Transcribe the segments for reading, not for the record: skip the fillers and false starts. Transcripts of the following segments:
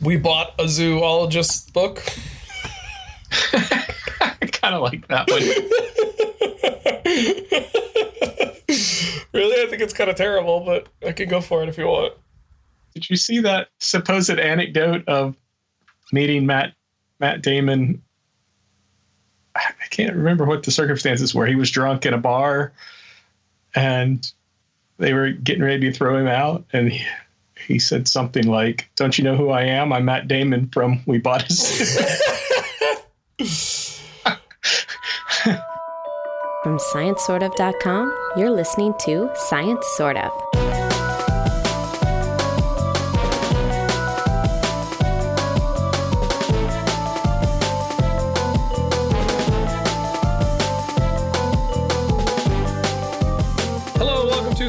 We bought a Zoo-ologist book. I kind of like that one. Really? I think it's kind of terrible, but I can go for it if you want. Did you see that supposed anecdote of meeting Matt Damon? I can't remember what the circumstances were. He was drunk in a bar and they were getting ready to throw him out. And he said something like, "Don't you know who I am? I'm Matt Damon from We Bought a Zoo." From ScienceSortOf.com, you're listening to Science Sort of.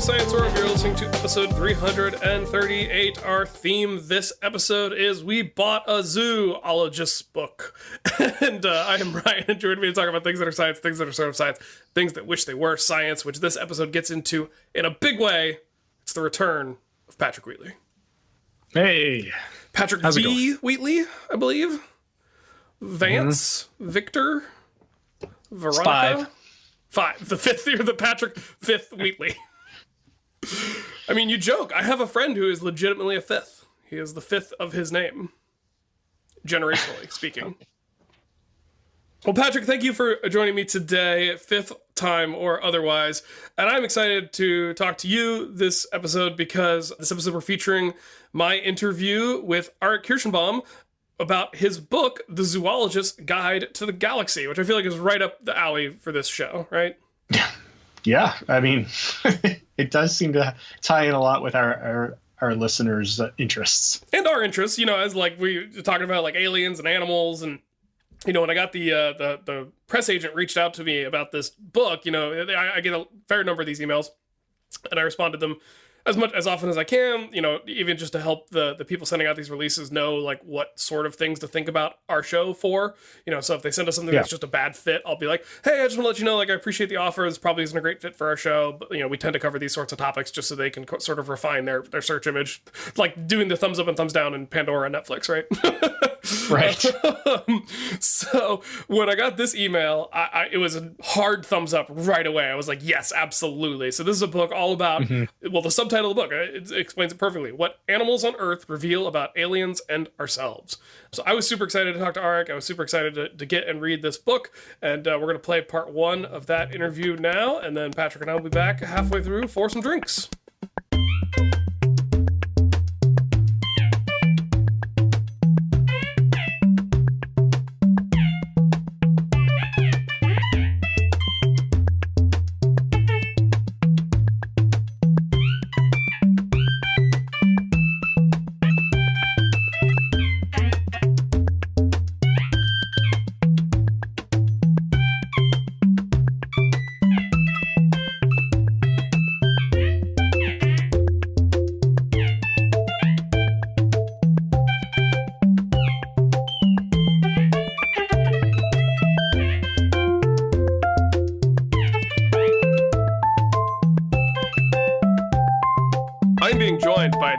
Science Sort of. You're listening to episode 338. Our theme this episode is We Bought a Zoo-ologist book. And I am Ryan, and joining me to talk about things that are science, things that are sort of science, things that wish they were science, which this episode gets into in a big way. It's the return of Patrick Wheatley. Hey. Patrick V. Wheatley, I believe. Vance, Victor, Veronica. Five. The fifth year, the Patrick Fifth Wheatley. I mean, you joke. I have a friend who is legitimately a fifth. He is the fifth of his name, generationally speaking. Well, Patrick, thank you for joining me today, fifth time or otherwise. And I'm excited to talk to you this episode because this episode we're featuring my interview with Arik Kershenbaum about his book, The Zoologist Guide to the Galaxy, which I feel like is right up the alley for this show, right? Yeah, I mean, it does seem to tie in a lot with our listeners' interests. And our interests, you know, as like we were talking about like aliens and animals. And, you know, when I got the press agent reached out to me about this book, you know, I get a fair number of these emails and I responded to them as often as I can, you know, even just to help the people sending out these releases know like what sort of things to think about our show for, you know. So if they send us something that's just a bad fit, I'll be like, hey, I just want to let you know, like, I appreciate the offer. This probably isn't a great fit for our show, but, you know, we tend to cover these sorts of topics just so they can sort of refine their search image, like doing the thumbs up and thumbs down in Pandora and Netflix, right? Right. So when I got this email, it was a hard thumbs up right away. I was like, yes, absolutely. So this is a book all about, well, the subtitle of the book, it explains it perfectly. What animals on Earth reveal about aliens and ourselves. So I was super excited to talk to Arik. I was super excited to get and read this book. And we're going to play part one of that interview now. And then Patrick and I will be back halfway through for some drinks.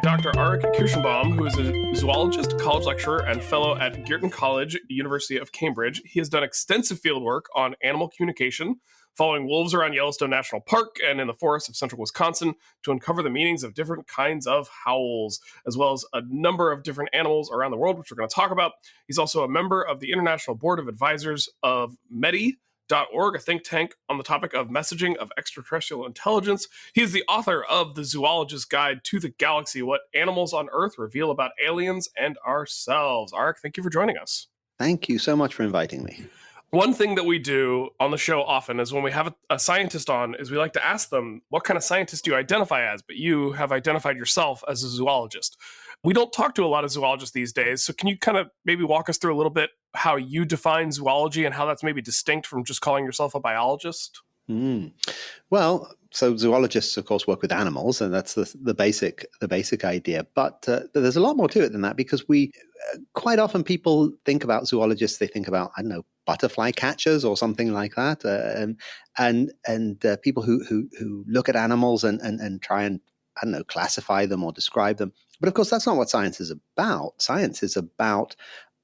Dr. Arik Kershenbaum, who is a zoologist, college lecturer, and fellow at Girton College, University of Cambridge. He has done extensive field work on animal communication, following wolves around Yellowstone National Park and in the forests of central Wisconsin to uncover the meanings of different kinds of howls, as well as a number of different animals around the world, which we're going to talk about. He's also a member of the International Board of Advisors of METI.org, a think tank on the topic of messaging of extraterrestrial intelligence. He is the author of The Zoologist Guide to the Galaxy, What Animals on Earth Reveal About Aliens and Ourselves. Arik, thank you for joining us. Thank you so much for inviting me. One thing that we do on the show often is when we have a scientist on is we like to ask them, what kind of scientist do you identify as? But you have identified yourself as a zoologist. We don't talk to a lot of zoologists these days. So can you kind of maybe walk us through a little bit how you define zoology and how that's maybe distinct from just calling yourself a biologist? Well, so zoologists, of course, work with animals, and that's the basic idea. But there's a lot more to it than that, because we quite often people think about zoologists, they think about, I don't know, butterfly catchers or something like that, and people who look at animals and try and I don't know, classify them or describe them. But of course, that's not what science is about. Science is about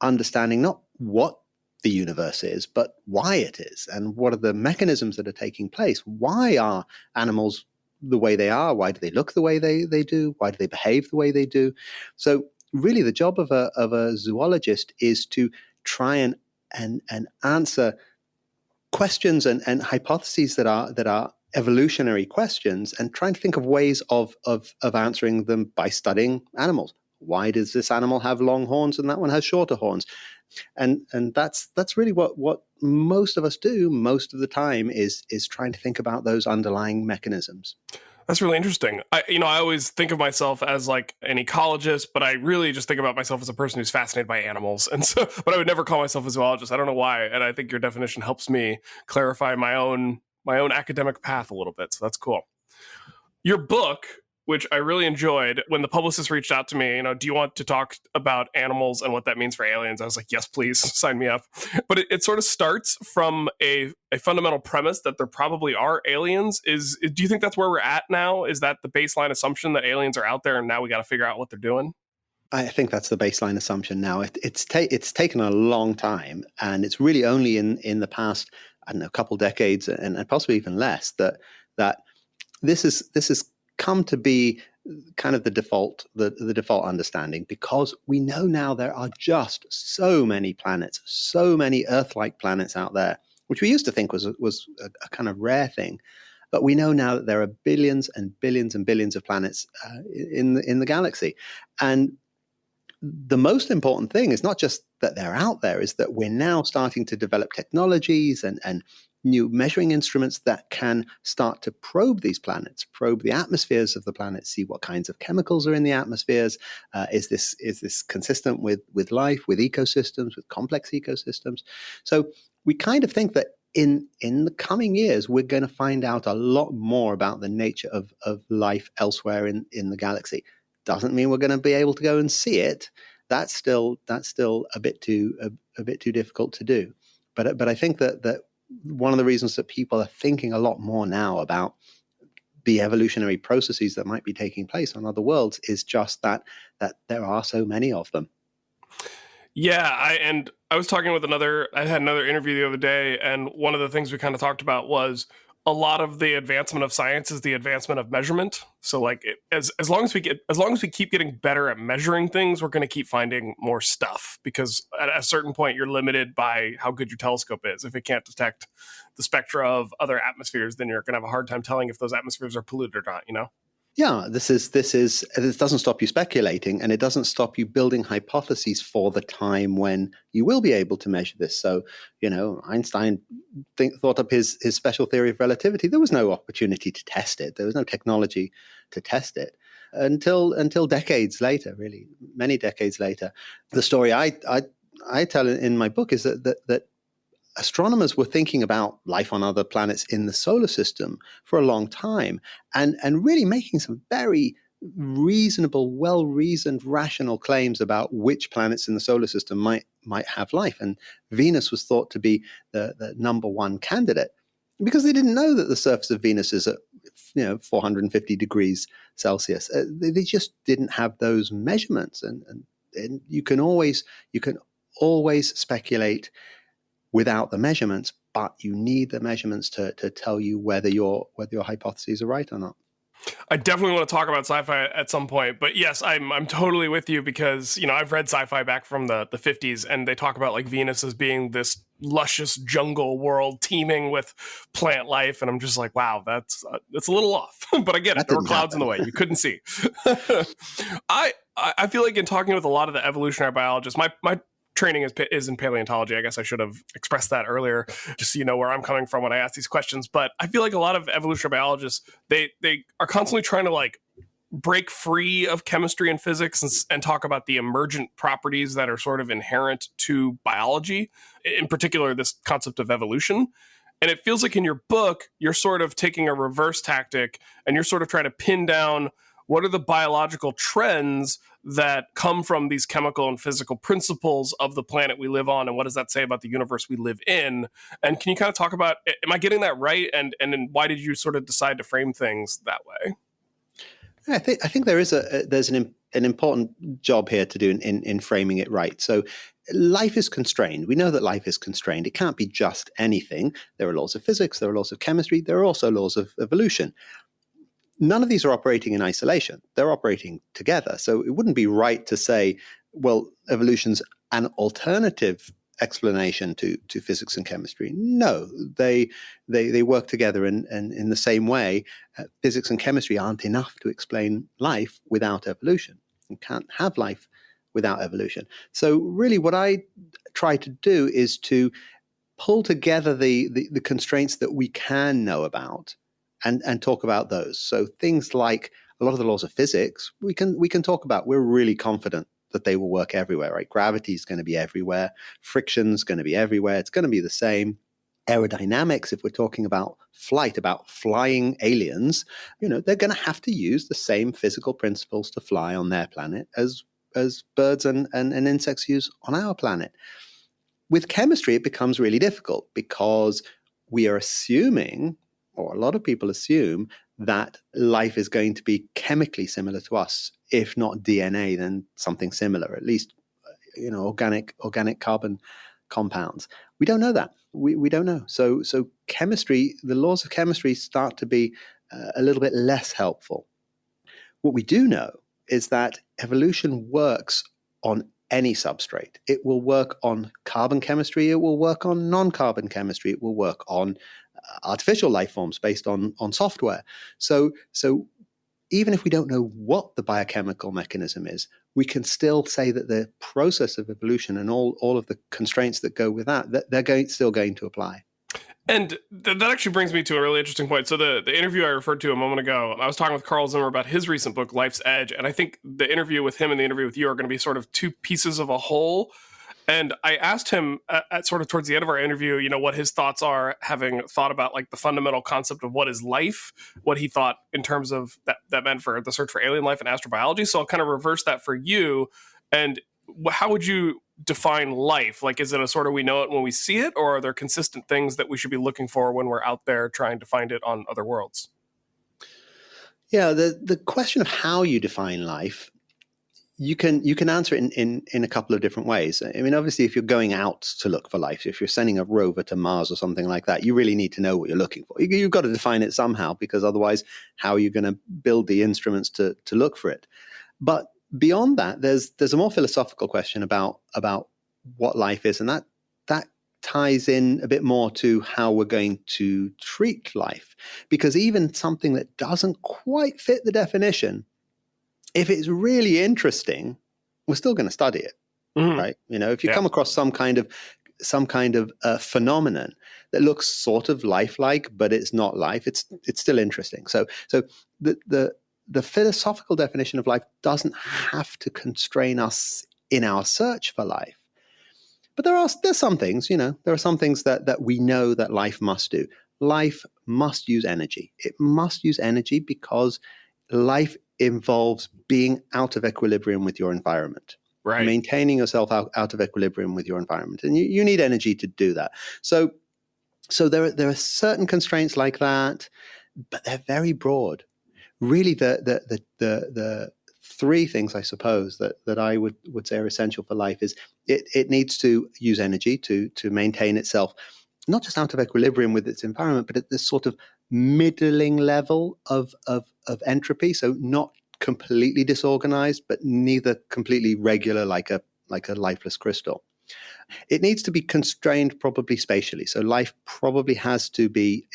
understanding not what the universe is, but why it is, and what are the mechanisms that are taking place. Why are animals the way they are? Why do they look the way they do? Why do they behave the way they do? So really the job of a zoologist is to try and answer questions and hypotheses that are evolutionary questions, and trying to think of ways of answering them by studying animals. Why does this animal have long horns and that one has shorter horns? And that's really what most of us do most of the time is trying to think about those underlying mechanisms. That's really interesting. I always think of myself as like an ecologist, but I really just think about myself as a person who's fascinated by animals. And so, but I would never call myself a zoologist. I don't know why. And I think your definition helps me clarify my own academic path a little bit. So that's cool. Your book, which I really enjoyed, when the publicist reached out to me, do you want to talk about animals and what that means for aliens? I was like, yes, please, sign me up. But it sort of starts from a fundamental premise that there probably are aliens. Do you think that's where we're at now? Is that the baseline assumption that aliens are out there and now we got to figure out what they're doing? I think that's the baseline assumption now. It's taken a long time, and it's really only in the past, I don't know, couple decades and possibly even less that this is come to be kind of the default understanding, because we know now there are just so many planets, so many Earth-like planets out there, which we used to think was a kind of rare thing. But we know now that there are billions and billions and billions of planets in the galaxy. And the most important thing is not just that they're out there, is that we're now starting to develop technologies and new measuring instruments that can start to probe these planets, probe the atmospheres of the planet, see what kinds of chemicals are in the atmospheres. Is this consistent with life, with ecosystems, with complex ecosystems? So we kind of think that in the coming years, we're going to find out a lot more about the nature of life elsewhere in the galaxy. Doesn't mean we're going to be able to go and see it. That's still a bit too difficult to do. But I think that one of the reasons that people are thinking a lot more now about the evolutionary processes that might be taking place on other worlds is just that there are so many of them. Yeah, I was talking with I had another interview the other day, and one of the things we kind of talked about was a lot of the advancement of science is the advancement of measurement. So like as long as we keep getting better at measuring things, we're going to keep finding more stuff, because at a certain point you're limited by how good your telescope is. If it can't detect the spectra of other atmospheres, then you're going to have a hard time telling if those atmospheres are polluted or not, Yeah, this doesn't stop you speculating, and it doesn't stop you building hypotheses for the time when you will be able to measure this. So, Einstein thought up his special theory of relativity. There was no opportunity to test it. There was no technology to test it until decades later, really many decades later. The story I tell in my book is that astronomers were thinking about life on other planets in the solar system for a long time, and really making some very reasonable, well-reasoned, rational claims about which planets in the solar system might have life. And Venus was thought to be the number one candidate, because they didn't know that the surface of Venus is at 450 degrees Celsius. They just didn't have those measurements, and you can always speculate without the measurements, but you need the measurements to tell you whether your hypotheses are right or not. I definitely want to talk about sci-fi at some point, but yes, I'm totally with you, because I've read sci-fi back from the 50s, and they talk about like Venus as being this luscious jungle world teeming with plant life, and I'm just like, wow, that's a little off. But I get it. There were clouds in the way, you couldn't see. I feel like in talking with a lot of the evolutionary biologists, my training is in paleontology. I guess I should have expressed that earlier, just so you know where I'm coming from when I ask these questions. But I feel like a lot of evolutionary biologists, they are constantly trying to like break free of chemistry and physics and talk about the emergent properties that are sort of inherent to biology, in particular this concept of evolution. And it feels like in your book, you're sort of taking a reverse tactic, and you're sort of trying to pin down what are the biological trends that come from these chemical and physical principles of the planet we live on, and what does that say about the universe we live in? And can you kind of talk about, am I getting that right? And then why did you sort of decide to frame things that way? I think there's an important job here to do in framing it right. So life is constrained. We know that life is constrained. It can't be just anything. There are laws of physics, there are laws of chemistry, there are also laws of evolution. None of these are operating in isolation. They're operating together. So it wouldn't be right to say, well, evolution's an alternative explanation to physics and chemistry. No, they work together in the same way. Physics and chemistry aren't enough to explain life without evolution. You can't have life without evolution. So really what I try to do is to pull together the constraints that we can know about and talk about those. So things like a lot of the laws of physics, we can talk about. We're really confident that they will work everywhere, right? Gravity is going to be everywhere. Friction's going to be everywhere. It's going to be the same. Aerodynamics, if we're talking about flight, about flying aliens, they're going to have to use the same physical principles to fly on their planet as birds and insects use on our planet. With chemistry, it becomes really difficult because we are assuming, or a lot of people assume, that life is going to be chemically similar to us. If not DNA, then something similar, at least, organic carbon compounds. We don't know that. We don't know. So chemistry, the laws of chemistry start to be a little bit less helpful. What we do know is that evolution works on any substrate. It will work on carbon chemistry. It will work on non-carbon chemistry. It will work on artificial life forms based on software. So even if we don't know what the biochemical mechanism is, we can still say that the process of evolution and all of the constraints that go with that they're still going to apply. And that actually brings me to a really interesting point. So the interview I referred to a moment ago, I was talking with Carl Zimmer about his recent book, Life's Edge. And I think the interview with him and the interview with you are going to be sort of two pieces of a whole. And I asked him at sort of towards the end of our interview, what his thoughts are, having thought about like the fundamental concept of what is life, what he thought in terms of that meant for the search for alien life and astrobiology. So I'll kind of reverse that for you. And how would you define life? Like, is it a sort of we know it when we see it, or are there consistent things that we should be looking for when we're out there trying to find it on other worlds? Yeah, the question of how you define life, you can answer it in a couple of different ways. I mean, obviously, if you're going out to look for life, if you're sending a rover to Mars or something like that, you really need to know what you're looking for. You've got to define it somehow, because otherwise, how are you going to build the instruments to look for it? But beyond that, there's a more philosophical question about what life is, and that ties in a bit more to how we're going to treat life. Because even something that doesn't quite fit the definition, if it's really interesting, we're still going to study it, right? If you come across some kind of phenomenon that looks sort of lifelike, but it's not life, it's still interesting. So the philosophical definition of life doesn't have to constrain us in our search for life. But there's some things, there are some things that we know that life must do. Life must use energy. It must use energy because life involves being out of equilibrium with your environment, right? Maintaining yourself out of equilibrium with your environment. And you need energy to do that. So there are certain constraints like that, but they're very broad. Really, the three things, I suppose, that I would say are essential for life is it needs to use energy to maintain itself, not just out of equilibrium with its environment, but at this sort of middling level of entropy. So not completely disorganized, but neither completely regular like a lifeless crystal. It needs to be constrained probably spatially. So life probably has to be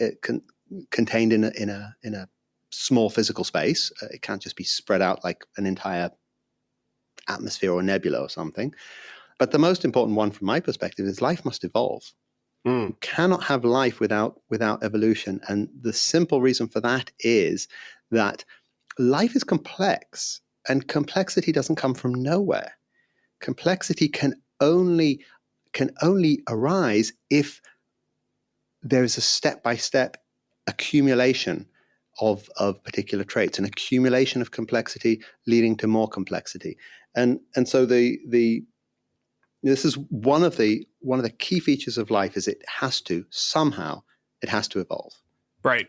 contained in a small physical space. It can't just be spread out like an entire atmosphere or nebula or something. But the most important one from my perspective is life must evolve. You cannot have life without evolution. And the simple reason for that is that life is complex, and complexity doesn't come from nowhere. Complexity can only arise if there is a step-by-step accumulation of particular traits, an accumulation of complexity leading to more complexity. And so this is one of the key features of life is it has to evolve. Right.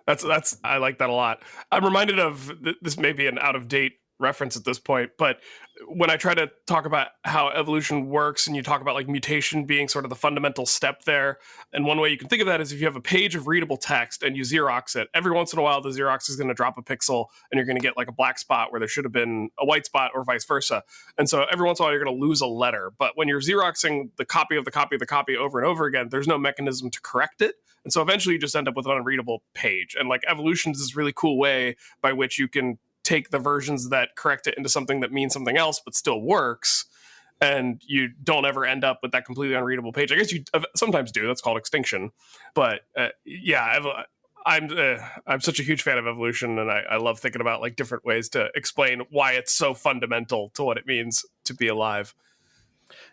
That's I like that a lot. I'm reminded of this may be an out of date reference at this point, but when I try to talk about how evolution works and you talk about like mutation being sort of the fundamental step there, and one way you can think of that is if you have a page of readable text and you Xerox it, every once in a while the Xerox is going to drop a pixel and you're going to get like a black spot where there should have been a white spot or vice versa. And so every once in a while you're going to lose a letter. But when you're Xeroxing the copy of the copy of the copy over and over again, there's no mechanism to correct it. And so eventually you just end up with an unreadable page. And like evolution is this really cool way by which you can take the versions that correct it into something that means something else but still works, and you don't ever end up with that completely unreadable page. I guess you sometimes do. That's called extinction. But I'm such a huge fan of evolution, and I love thinking about like different ways to explain why it's so fundamental to what it means to be alive.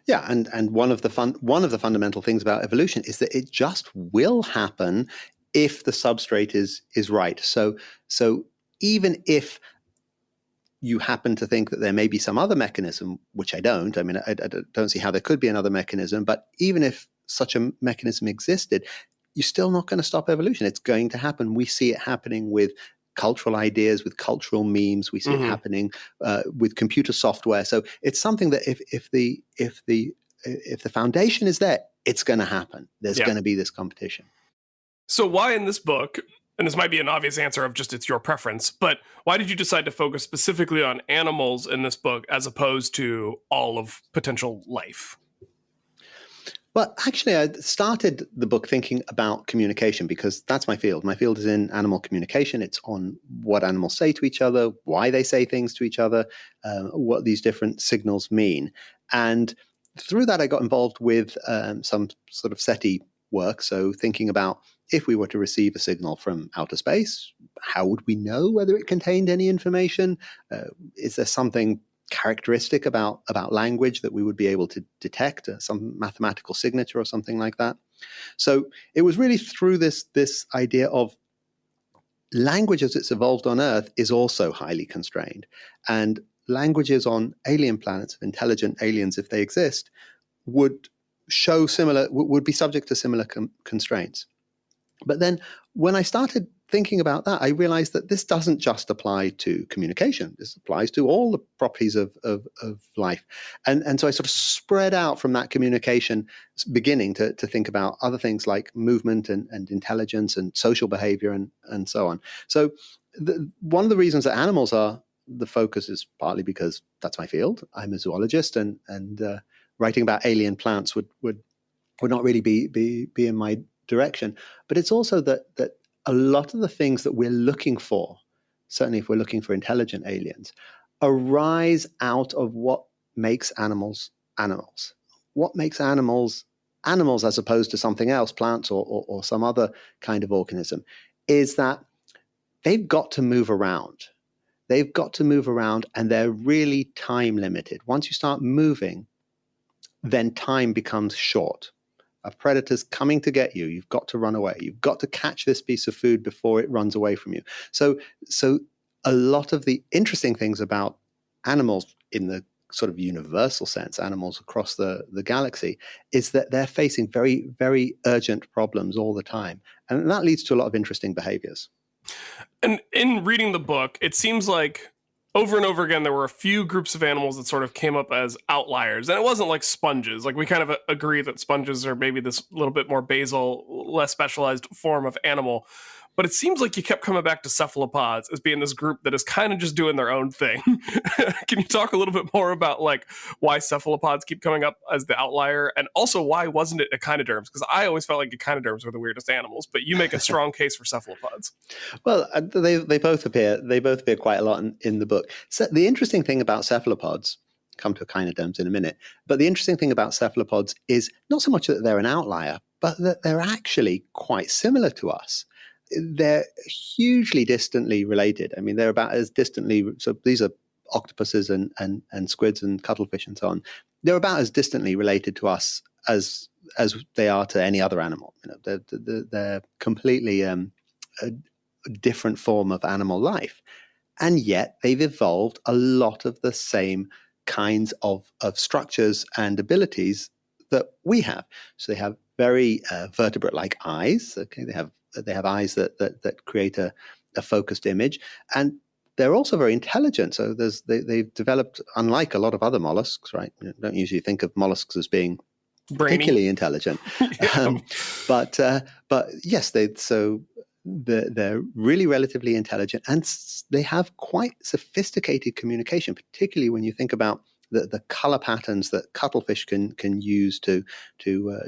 Yeah, and one of the fundamental things about evolution is that it just will happen if the substrate is right. So even if you happen to think that there may be some other mechanism, which I don't. I mean, I don't see how there could be another mechanism. But even if such a mechanism existed, you're still not going to stop evolution. It's going to happen. We see it happening with cultural ideas, with cultural memes. We see it happening with computer software. So it's something that if the foundation is there, it's going to happen. There's going to be this competition. So why in this book? And this might be an obvious answer of just it's your preference, but why did you decide to focus specifically on animals in this book as opposed to all of potential life? Well, actually, I started the book thinking about communication because that's my field. My field is in animal communication. It's on what animals say to each other, why they say things to each other, what these different signals mean. And through that, I got involved with some sort of SETI work. So thinking about if we were to receive a signal from outer space, how would we know whether it contained any information? Is there something characteristic about language that we would be able to detect, some mathematical signature or something like that? So it was really through this idea of language as it's evolved on Earth is also highly constrained. And languages on alien planets, of intelligent aliens, if they exist, would be subject to similar constraints. But then when I started thinking about that, I realized that this doesn't just apply to communication. This applies to all the properties of life. And so I sort of spread out from that communication beginning to think about other things like movement and intelligence and social behavior and so on. So one of the reasons that animals are the focus is partly because that's my field. I'm a zoologist, and writing about alien plants would not really be in my direction. But it's also that a lot of the things that we're looking for, certainly if we're looking for intelligent aliens, arise out of what makes animals animals. What makes animals animals as opposed to something else, plants or some other kind of organism, is that they've got to move around. They've got to move around, and they're really time limited. Once you start moving, then time becomes short. A predator's coming to get you. You've got to run away. You've got to catch this piece of food before it runs away from you. So a lot of the interesting things about animals in the sort of universal sense, animals across the galaxy, is that they're facing very, very urgent problems all the time. And that leads to a lot of interesting behaviors. And in reading the book, it seems like over and over again, there were a few groups of animals that sort of came up as outliers. And it wasn't like sponges. Like we kind of agree that sponges are maybe this little bit more basal, less specialized form of animal. But it seems like you kept coming back to cephalopods as being this group that is kind of just doing their own thing. Can you talk a little bit more about like why cephalopods keep coming up as the outlier, and also why wasn't it echinoderms? Because I always felt like echinoderms were the weirdest animals, but you make a strong case for cephalopods. Well, they both appear quite a lot in the book. So the interesting thing about cephalopods, come to echinoderms in a minute, but the interesting thing about cephalopods is not so much that they're an outlier, but that they're actually quite similar to us. They're hugely distantly related. I mean, they're about as distantly, so these are octopuses and squids and cuttlefish and so on. They're about as distantly related to us as they are to any other animal. You know, they're completely a different form of animal life. And yet they've evolved a lot of the same kinds of structures and abilities that we have. So they have very vertebrate-like eyes. Okay, they have eyes that create a focused image, and they're also very intelligent. So they've developed, unlike a lot of other mollusks, right? You don't usually think of mollusks as being particularly intelligent, but yes, they're really relatively intelligent, and they have quite sophisticated communication, particularly when you think about the color patterns that cuttlefish can use to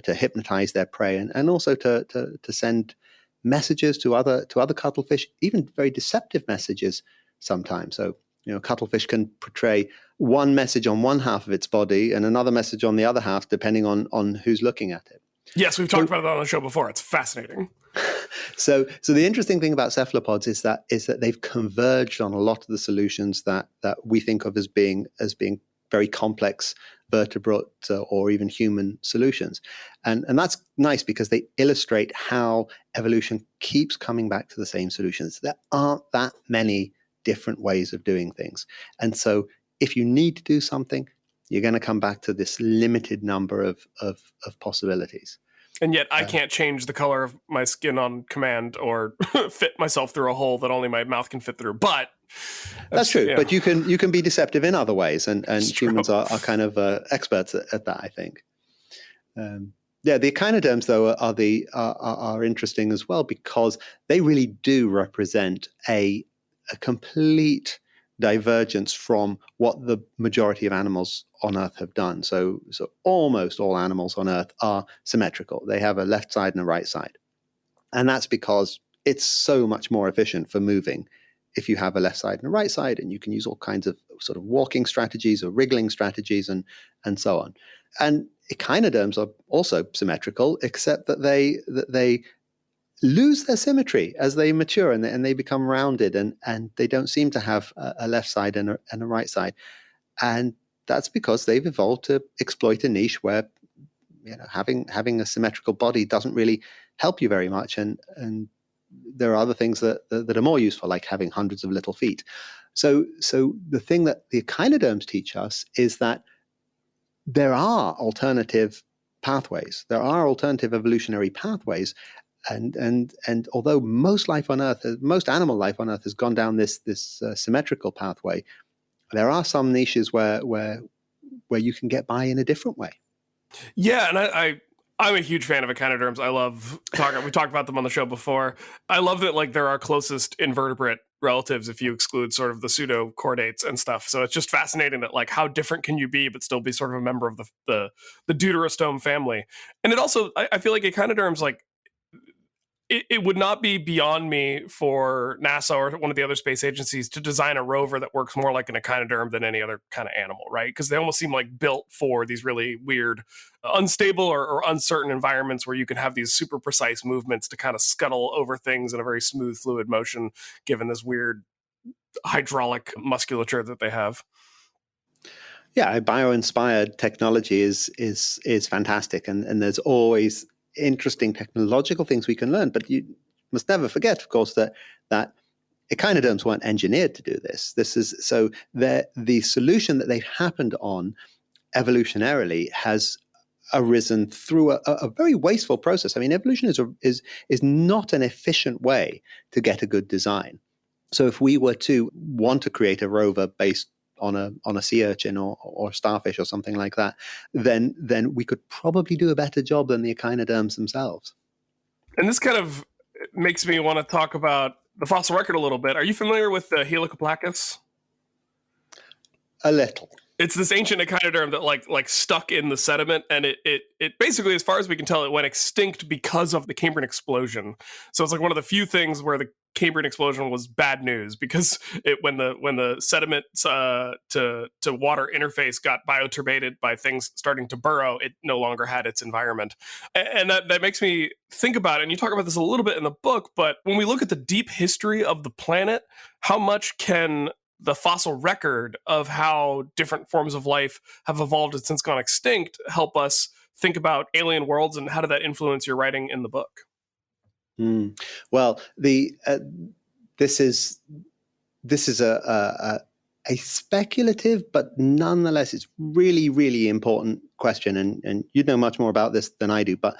hypnotize their prey, and also to send messages to other cuttlefish, even very deceptive messages sometimes. So cuttlefish can portray one message on one half of its body and another message on the other half, depending on who's looking at it. Yes, we've talked about it on the show before. It's fascinating. So the interesting thing about cephalopods is that they've converged on a lot of the solutions that we think of as being very complex vertebrate or even human solutions. And that's nice because they illustrate how evolution keeps coming back to the same solutions. There aren't that many different ways of doing things. And so if you need to do something, you're going to come back to this limited number of possibilities. And yet I can't change the color of my skin on command or fit myself through a hole that only my mouth can fit through. But that's true. Yeah. But you can be deceptive in other ways, and humans are kind of experts at that, I think. The echinoderms though are interesting as well, because they really do represent a complete divergence from what the majority of animals on Earth have done. So almost all animals on Earth are symmetrical. They have a left side and a right side. And that's because it's so much more efficient for moving if you have a left side and a right side, and you can use all kinds of sort of walking strategies or wriggling strategies and so on. And echinoderms are also symmetrical, except that they lose their symmetry as they mature and they become rounded, and they don't seem to have a left side and a right side. And that's because they've evolved to exploit a niche where having a symmetrical body doesn't really help you very much, and there are other things that are more useful, like having hundreds of little feet. So the thing that the echinoderms teach us is that there are alternative pathways. There are alternative evolutionary pathways. And although most animal life on Earth has gone down this symmetrical pathway, there are some niches where you can get by in a different way. Yeah, and I'm a huge fan of echinoderms. I love talking. We talked about them on the show before. I love that they're our closest invertebrate relatives if you exclude sort of the pseudo chordates and stuff. So it's just fascinating that how different can you be but still be sort of a member of the deuterostome family. And it also, I feel like echinoderms it would not be beyond me for NASA or one of the other space agencies to design a rover that works more like an echinoderm than any other kind of animal, right? Because they almost seem like built for these really weird, unstable or uncertain environments where you can have these super precise movements to kind of scuttle over things in a very smooth, fluid motion, given this weird hydraulic musculature that they have. Yeah, bio-inspired technology is fantastic, and there's always interesting technological things we can learn, but you must never forget, of course, that echinoderms weren't engineered to do this. This is so the solution that they've happened on evolutionarily has arisen through a very wasteful process. I mean, evolution is not an efficient way to get a good design. So if we were to want to create a rover based on a sea urchin or starfish or something like that, then we could probably do a better job than the echinoderms themselves. And this kind of makes me want to talk about the fossil record a little bit. Are you familiar with the Helicoplacops? A little. It's this ancient echinoderm that like stuck in the sediment, and it basically, as far as we can tell, it went extinct because of the Cambrian explosion. So it's like one of the few things where the Cambrian explosion was bad news, because when the sediment to water interface got bioturbated by things starting to burrow, it no longer had its environment. And that makes me think about it, and you talk about this a little bit in the book, but when we look at the deep history of the planet, how much can the fossil record of how different forms of life have evolved and since gone extinct help us think about alien worlds, and how did that influence your writing in the book? Well, this is a a speculative, but nonetheless, it's really, really important question. And you know much more about this than I do. But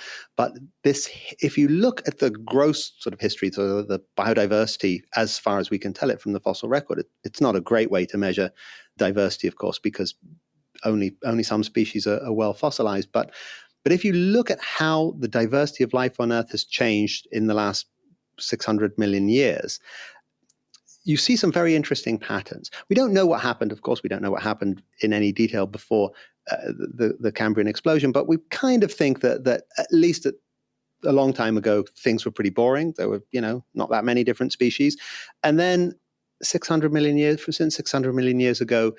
this, if you look at the gross sort of history, so the biodiversity, as far as we can tell it from the fossil record, it's not a great way to measure diversity, of course, because only some species are well fossilized. But if you look at how the diversity of life on Earth has changed in the last 600 million years, you see some very interesting patterns. We don't know what happened. Of course, we don't know what happened in any detail before the Cambrian explosion, but we kind of think that at least a long time ago, things were pretty boring. There were, not that many different species. And then since 600 million years ago,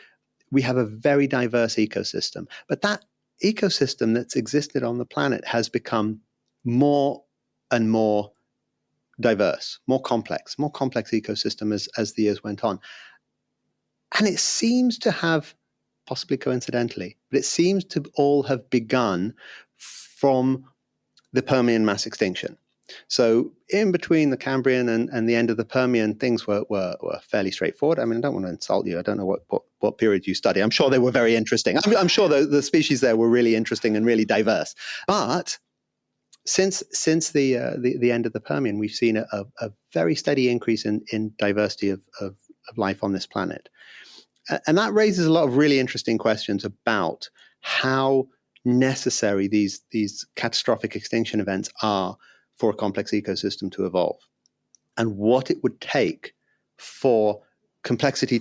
we have a very diverse ecosystem. But that ecosystem that's existed on the planet has become more and more diverse, more complex ecosystem as the years went on. And it seems to have, possibly coincidentally, but it seems to all have begun from the Permian mass extinction. So in between the Cambrian and the end of the Permian, things were fairly straightforward. I mean, I don't want to insult you. I don't know what period you study. I'm sure they were very interesting. I'm sure the species there were really interesting and really diverse. But since the end of the Permian, we've seen a very steady increase in diversity of life on this planet. And that raises a lot of really interesting questions about how necessary these catastrophic extinction events are for a complex ecosystem to evolve, and what it would take for complexity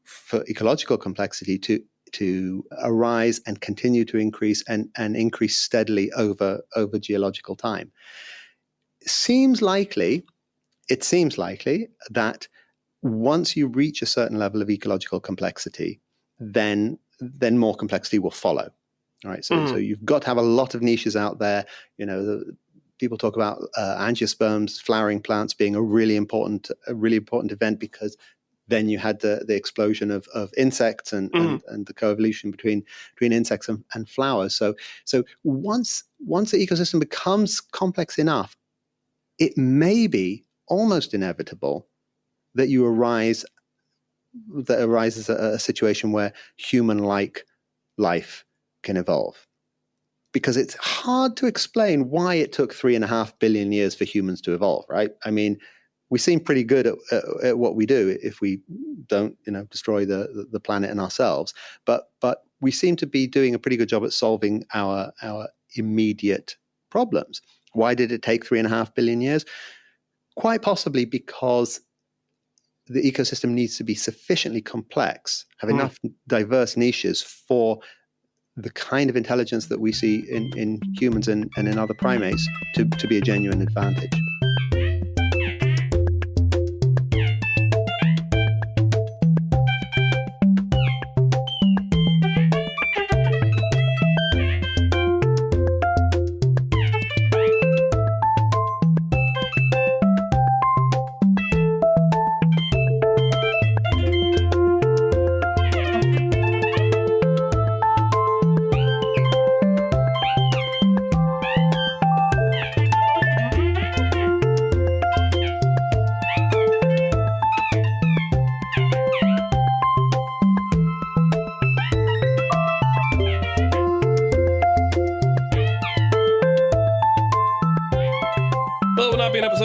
for ecological complexity to arise and continue to increase and increase steadily over geological time. It seems likely that once you reach a certain level of ecological complexity, then more complexity will follow. All right. So you've got to have a lot of niches out there. People talk about angiosperms, flowering plants, being a really important event, because then you had the explosion of insects and the coevolution between insects and flowers. So once the ecosystem becomes complex enough, it may be almost inevitable that arises a situation where human-like life can evolve. Because it's hard to explain why it took 3.5 billion years for humans to evolve, right? I mean, we seem pretty good at what we do if we don't, destroy the planet and ourselves. But we seem to be doing a pretty good job at solving our immediate problems. Why did it take 3.5 billion years? Quite possibly because the ecosystem needs to be sufficiently complex, have enough diverse niches for the kind of intelligence that we see in humans and in other primates to be a genuine advantage.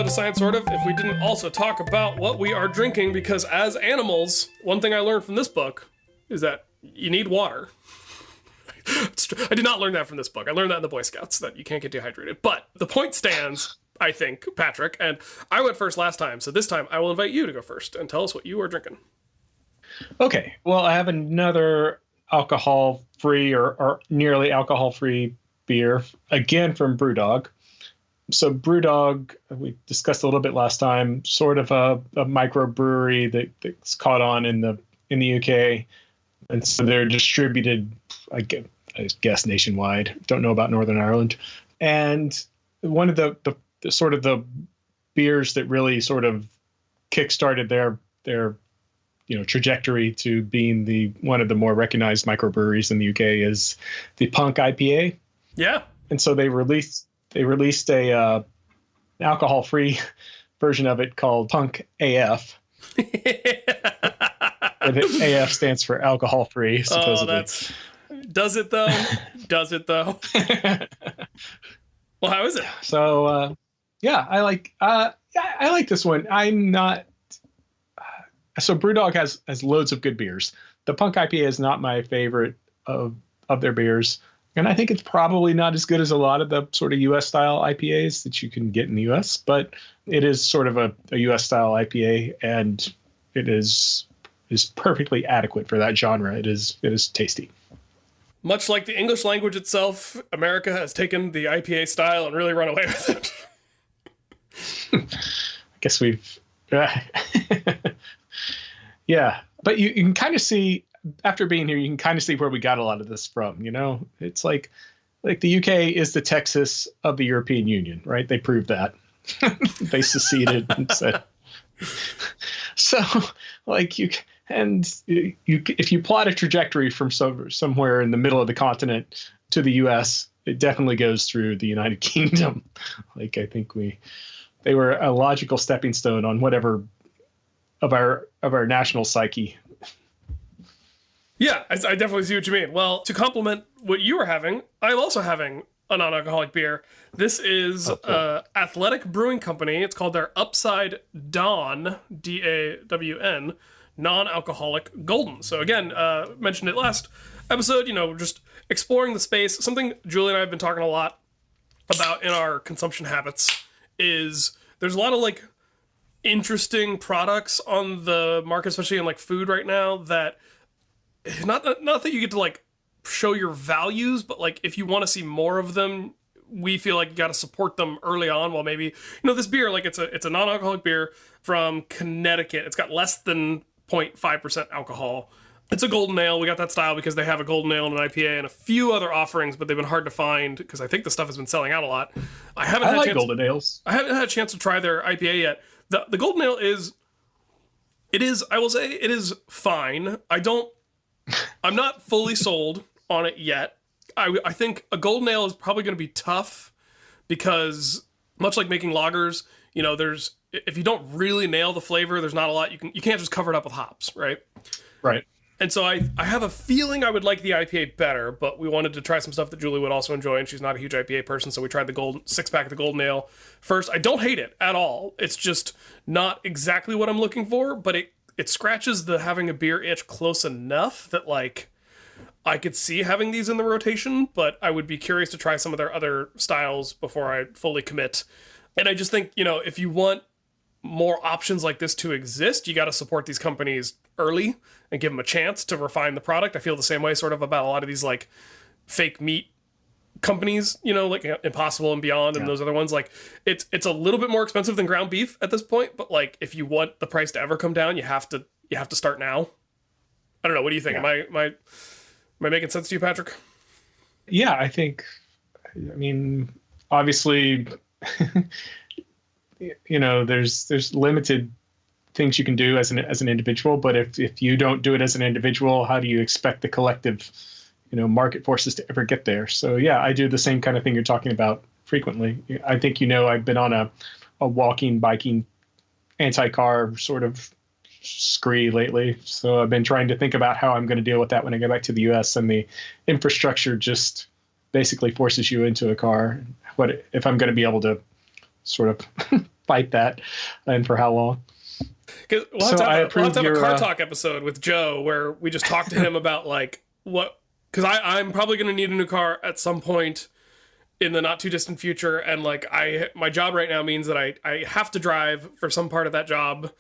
Science Sort of, if we didn't also talk about what we are drinking, because as animals, one thing I learned from this book is that you need water. I did not learn that from this book. I learned that in the Boy Scouts, that you can't get dehydrated. But the point stands, I think, Patrick, and I went first last time, so this time I will invite you to go first and tell us what you are drinking. Okay, well, I have another alcohol-free or nearly alcohol-free beer, again from BrewDog. So BrewDog, we discussed a little bit last time, sort of a microbrewery that's caught on in the UK, and so they're distributed, I guess, nationwide. Don't know about Northern Ireland. And one of the sort of the beers that really sort of kickstarted their trajectory to being one of the more recognized microbreweries in the UK is the Punk IPA. Yeah. And so they released a alcohol-free version of it called Punk AF. Where the AF stands for alcohol free, supposedly. Does it though? Does it though? Well, how is it? So I like this one. I'm not. So BrewDog has loads of good beers. The Punk IPA is not my favorite of their beers, and I think it's probably not as good as a lot of the sort of U.S. style IPAs that you can get in the U.S. But it is sort of a U.S. style IPA, and it is perfectly adequate for that genre. It is tasty. Much like the English language itself, America has taken the IPA style and really run away with it. I guess we've. Yeah, but you can kind of see, after being here, you can kind of see where we got a lot of this from. It's like the UK is the Texas of the European Union, right? They proved that. They seceded and said. So, if you plot a trajectory from somewhere in the middle of the continent to the U.S., it definitely goes through the United Kingdom. I think they were a logical stepping stone on whatever of our national psyche. Yeah, I definitely see what you mean. Well, to complement what you were having, I'm also having a non-alcoholic beer. This is Athletic Brewing Company. It's called their Upside Dawn, DAWN, non-alcoholic golden. So again, mentioned it last episode, just exploring the space. Something Julie and I have been talking a lot about in our consumption habits is there's a lot of interesting products on the market, especially in food right now, that not that you get to show your values, but if you want to see more of them, we feel like you got to support them early on. While maybe this beer, it's a non-alcoholic beer from Connecticut. It's got less than 0.5% alcohol. It's a golden ale. We got that style because they have a golden ale and an IPA and a few other offerings, but they've been hard to find because I think the stuff has been selling out a lot. I like golden ales. I haven't had a chance to try their IPA yet. The golden ale I will say it is fine. I'm not fully sold on it yet. I think a golden ale is probably going to be tough because much like making lagers, if you don't really nail the flavor, there's not a lot you can't just cover it up with hops, right? Right. And so I have a feeling I would like the IPA better, but we wanted to try some stuff that Julie would also enjoy, and she's not a huge IPA person, so we tried the 6-pack of the golden ale first. I don't hate it at all. It's just not exactly what I'm looking for, but it scratches the having a beer itch close enough that I could see having these in the rotation, but I would be curious to try some of their other styles before I fully commit. And I just think, if you want more options like this to exist, you got to support these companies early and give them a chance to refine the product. I feel the same way sort of about a lot of these fake meat companies, Impossible and Beyond and those other ones. It's a little bit more expensive than ground beef at this point, but if you want the price to ever come down, you have to start now. I don't know. What do you think? Yeah. Am I making sense to you, Patrick? Yeah, obviously, there's limited things you can do as an individual, but if you don't do it as an individual, how do you expect the collective, market forces to ever get there? So yeah, I do the same kind of thing you're talking about frequently. I think, I've been on a walking, biking, anti-car sort of scree lately. So I've been trying to think about how I'm going to deal with that when I go back to the US, and the infrastructure just basically forces you into a car. What if I'm going to be able to sort of fight that, and for how long? We'll have to have a car talk episode with Joe where we just talk to him about because I'm probably going to need a new car at some point in the not too distant future, and my job right now means that I have to drive for some part of that job,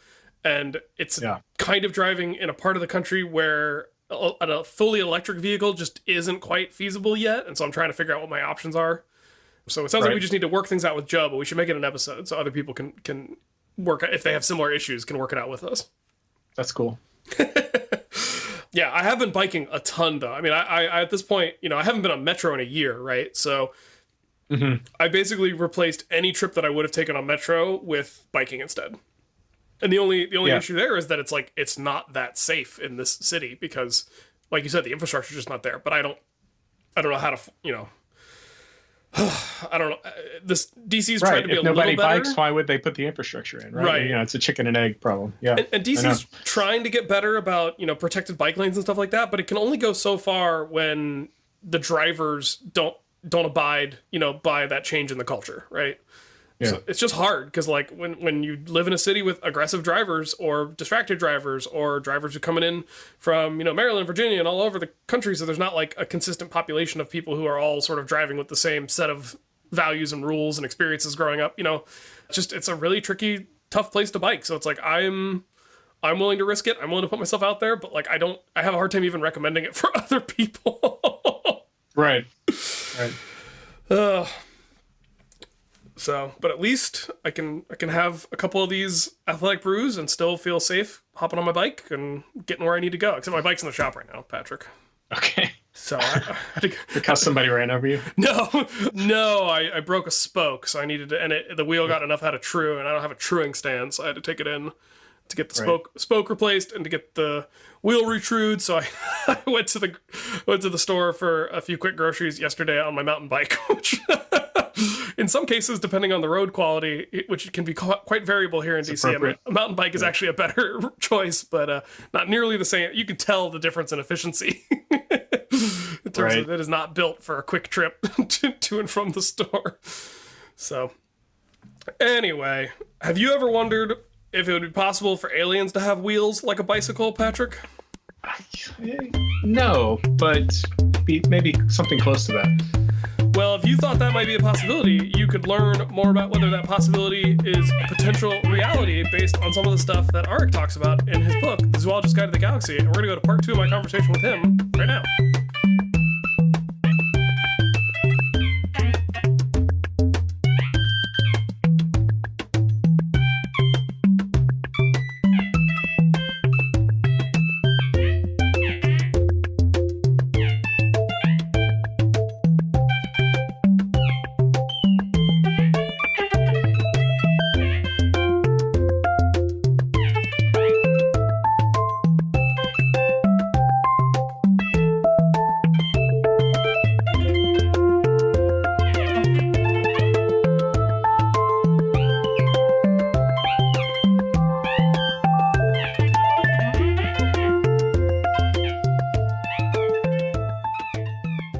and it's kind of driving in a part of the country where a fully electric vehicle just isn't quite feasible yet, and so I'm trying to figure out what my options are. So it sounds like we just need to work things out with Joe, but we should make it an episode so other people can work, if they have similar issues, can work it out with us. That's cool. Yeah, I have been biking a ton though. I at this point, I haven't been on Metro in a year, right? So I basically replaced any trip that I would have taken on Metro with biking instead. And the only issue there is that it's not that safe in this city because, like you said, the infrastructure is just not there. But I don't know how to, I don't know. This DC's Right. trying to be If a little nobody better. bikes, why would they put the infrastructure in? Right. Right. It's a chicken and egg problem. Yeah. And DC's trying to get better about, protected bike lanes and stuff like that, but it can only go so far when the drivers don't abide, by that change in the culture, right? Yeah. So it's just hard because, like, when you live in a city with aggressive drivers or distracted drivers or drivers who are coming in from, Maryland, Virginia, and all over the country, so there's not like a consistent population of people who are all sort of driving with the same set of values and rules and experiences growing up. It's a really tricky, tough place to bike. So it's like I'm willing to risk it. I'm willing to put myself out there, but like I have a hard time even recommending it for other people. Right. So, but at least I can have a couple of these athletic brews and still feel safe hopping on my bike and getting where I need to go. Except my bike's in the shop right now, Patrick. Okay. So I had to, because somebody ran over you? No, I broke a spoke, so I needed to, and the wheel got enough out of true, and I don't have a truing stand, so I had to take it in to get the spoke replaced and to get the wheel retrued. So I went to the store for a few quick groceries yesterday on my mountain bike, which in some cases, depending on the road quality, which can be quite variable here in DC, a mountain bike is actually a better choice, but not nearly the same. You can tell the difference in efficiency. In terms of it is not built for a quick trip to and from the store. So, anyway, have you ever wondered if it would be possible for aliens to have wheels like a bicycle, Patrick? No, but maybe something close to that. Well, if you thought that might be a possibility, you could learn more about whether that possibility is a potential reality based on some of the stuff that Arik talks about in his book, The Zoologist Guide to the Galaxy. And we're going to go to part 2 of my conversation with him right now.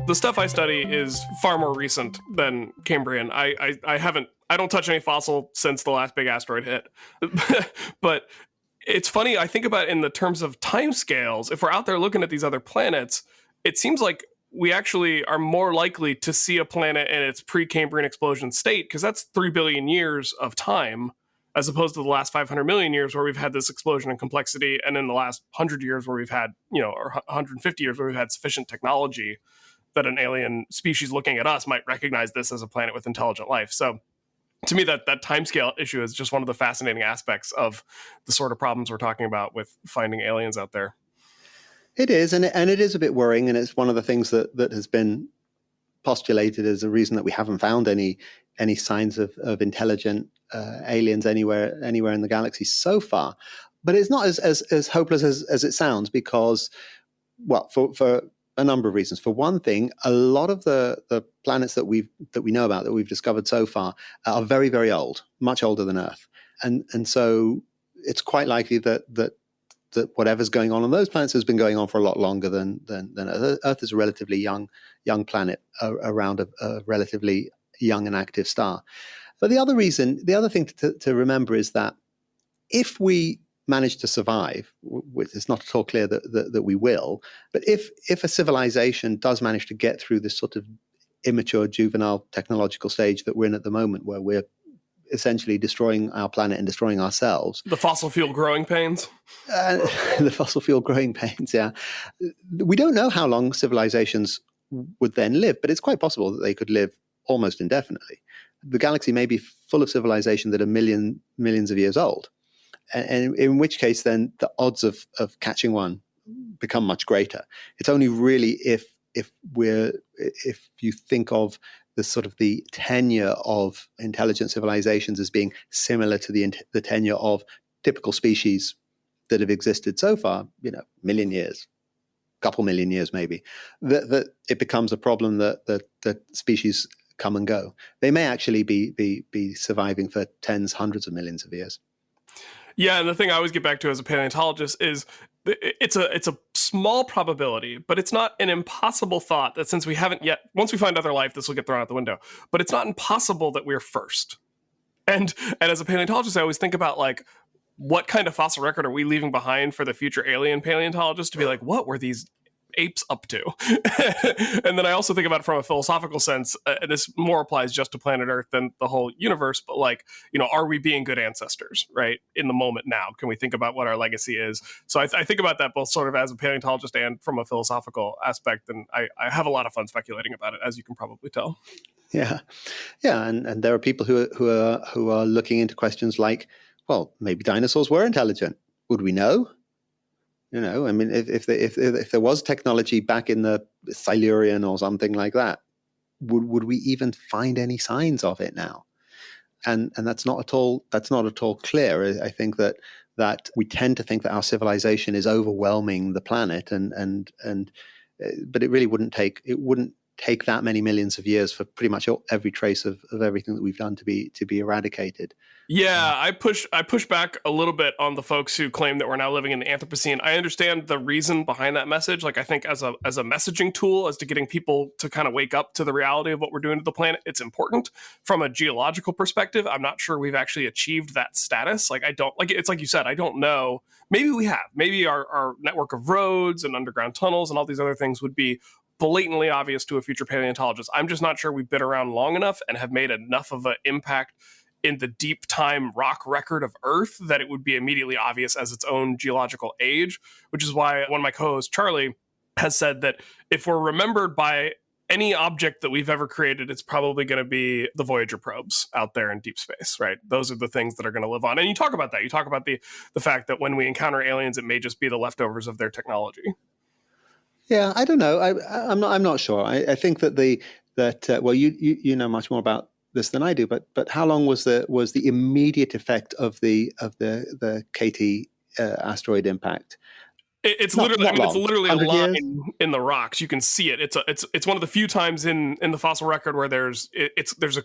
The stuff I study is far more recent than Cambrian. I don't touch any fossil since the last big asteroid hit. But it's funny, I think about it in the terms of timescales. If we're out there looking at these other planets, it seems like we actually are more likely to see a planet in its pre-Cambrian explosion state, because that's 3 billion years of time, as opposed to the last 500 million years where we've had this explosion in complexity, and in the last 100 years where we've had, or 150 years where we've had sufficient technology that an alien species looking at us might recognize this as a planet with intelligent life. So to me, that timescale issue is just one of the fascinating aspects of the sort of problems we're talking about with finding aliens out there. It is, and it is a bit worrying, and it's one of the things that has been postulated as a reason that we haven't found any signs of intelligent aliens anywhere in the galaxy so far. But it's not as hopeless as it sounds, because, well, for a number of reasons. For one thing, a lot of the planets that we know about, that we've discovered so far, are very, very old, much older than Earth, and so it's quite likely that whatever's going on those planets has been going on for a lot longer than Earth. Earth is a relatively young planet around a relatively young and active star. But the other thing to remember is that if we manage to survive, which is not at all clear that we will, but if a civilization does manage to get through this sort of immature, juvenile technological stage that we're in at the moment, where we're essentially destroying our planet and destroying ourselves. The fossil fuel growing pains? The fossil fuel growing pains, yeah. We don't know how long civilizations would then live, but it's quite possible that they could live almost indefinitely. The galaxy may be full of civilizations that are millions of years old. And in which case, then the odds of catching one become much greater. It's only really if you think of the sort of the tenure of intelligent civilizations as being similar to the tenure of typical species that have existed so far, million years, couple million years maybe, that it becomes a problem that species come and go. They may actually be surviving for tens, hundreds of millions of years. Yeah, and the thing I always get back to as a paleontologist is it's a small probability, but it's not an impossible thought that since we haven't yet, once we find other life, this will get thrown out the window. But it's not impossible that we're first. And as a paleontologist, I always think about like, what kind of fossil record are we leaving behind for the future alien paleontologist to be like, what were these apes up to? And then I also think about it from a philosophical sense, and this more applies just to planet Earth than the whole universe, but like, are we being good ancestors, right? In the moment now, can we think about what our legacy is? So I think about that both sort of as a paleontologist and from a philosophical aspect, and I have a lot of fun speculating about it, as you can probably tell. Yeah, and there are people who are looking into questions like, well, maybe dinosaurs were intelligent. Would we know? I mean, if there was technology back in the Silurian or something like that, would we even find any signs of it now? And that's not at all clear. I think that we tend to think that our civilization is overwhelming the planet, but it really wouldn't take that many millions of years for pretty much every trace of everything that we've done to be eradicated. Yeah, I push back a little bit on the folks who claim that we're now living in the Anthropocene. I understand the reason behind that message. Like, I think as a messaging tool, as to getting people to kind of wake up to the reality of what we're doing to the planet, it's important. From a geological perspective, I'm not sure we've actually achieved that status. Like, it's like you said, I don't know. Maybe we have. Maybe our network of roads and underground tunnels and all these other things would be blatantly obvious to a future paleontologist. I'm just not sure we've been around long enough and have made enough of an impact in the deep time rock record of Earth that it would be immediately obvious as its own geological age, which is why one of my co-hosts, Charlie, has said that if we're remembered by any object that we've ever created, it's probably going to be the Voyager probes out there in deep space, right? Those are the things that are going to live on. And you talk about that. You talk about the fact that when we encounter aliens, it may just be the leftovers of their technology. Yeah, I don't know. I'm not sure. I think that well, you know much more about this than I do, but how long was the immediate effect of the KT asteroid impact? It's literally a line years? in the rocks. You can see it. It's one of the few times in the fossil record where there's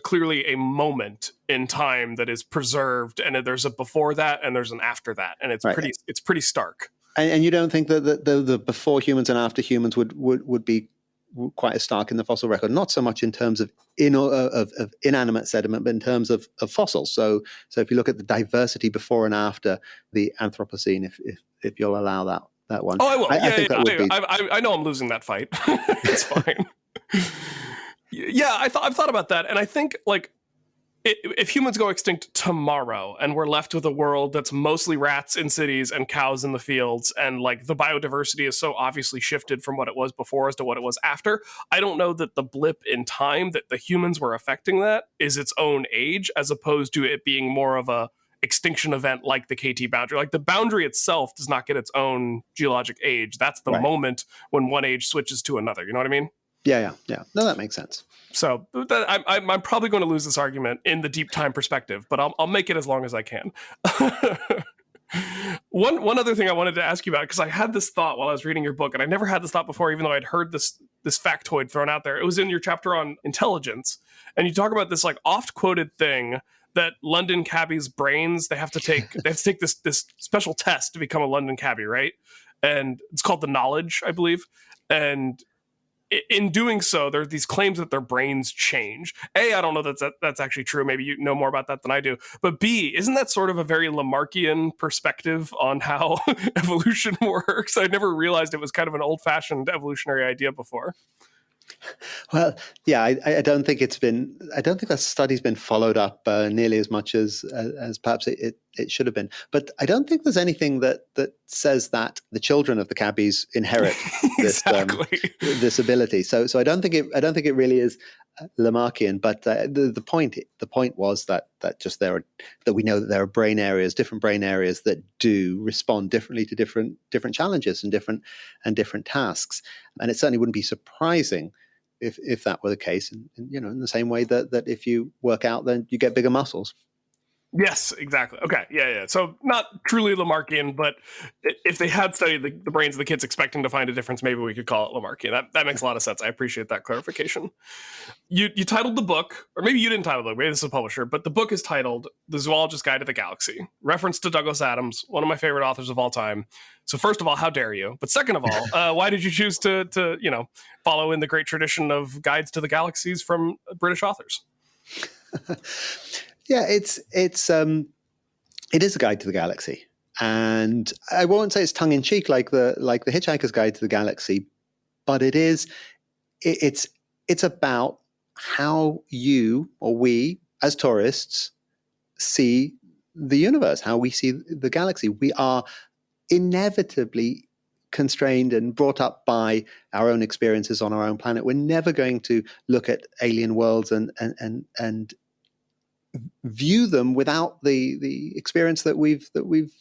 clearly a moment in time that is preserved, and there's a before that and there's an after that, and it's right. It's pretty stark. And you don't think that the before humans and after humans would be quite as stark in the fossil record? Not so much in terms of inanimate sediment, but in terms of fossils. So if you look at the diversity before and after the Anthropocene, if you'll allow that one. Oh, I will. I know I'm losing that fight. It's fine. Yeah, I've thought about that, and I think like if humans go extinct tomorrow and we're left with a world that's mostly rats in cities and cows in the fields, and like the biodiversity is so obviously shifted from what it was before as to what it was after, I don't know that the blip in time that the humans were affecting that is its own age, as opposed to it being more of a extinction event like the KT boundary. Like the boundary itself does not get its own geologic age. That's the moment when one age switches to another. You know what I mean? Yeah. No, that makes sense. So I'm probably going to lose this argument in the deep time perspective, but I'll make it as long as I can. One other thing I wanted to ask you about, because I had this thought while I was reading your book, and I never had this thought before, even though I'd heard this factoid thrown out there. It was in your chapter on intelligence, and you talk about this like oft quoted thing that London cabbies' brains, they have to take this special test to become a London cabbie, right? And it's called the knowledge, I believe. And in doing so, there are these claims that their brains change. A, I don't know that's actually true. Maybe you know more about that than I do. But B, isn't that sort of a very Lamarckian perspective on how evolution works? I never realized it was kind of an old-fashioned evolutionary idea before. Well, yeah, I don't think that study's been followed up nearly as much as perhaps it should have been. But I don't think there's anything that says that the children of the cabbies inherit this this ability. So I don't think it really is Lamarckian. But the point was that we know that there are different brain areas that do respond differently to different challenges and different tasks. And it certainly wouldn't be surprising if that were the case, and in the same way that if you work out, then you get bigger muscles. Yes, exactly. Okay, yeah. So not truly Lamarckian, but if they had studied the brains of the kids expecting to find a difference, maybe we could call it Lamarckian. That makes a lot of sense. I appreciate that clarification. You titled the book, or maybe you didn't title the book, maybe this is a publisher, but the book is titled The Zoologist's Guide to the Galaxy, reference to Douglas Adams, one of my favorite authors of all time. So first of all, how dare you? But second of all, why did you choose to follow in the great tradition of guides to the galaxies from British authors? Yeah, it is a guide to the galaxy, and I won't say it's tongue in cheek like the Hitchhiker's Guide to the Galaxy, but it's about how you or we as tourists see the universe, how we see the galaxy. We are inevitably constrained and brought up by our own experiences on our own planet. We're never going to look at alien worlds and view them without the experience that we've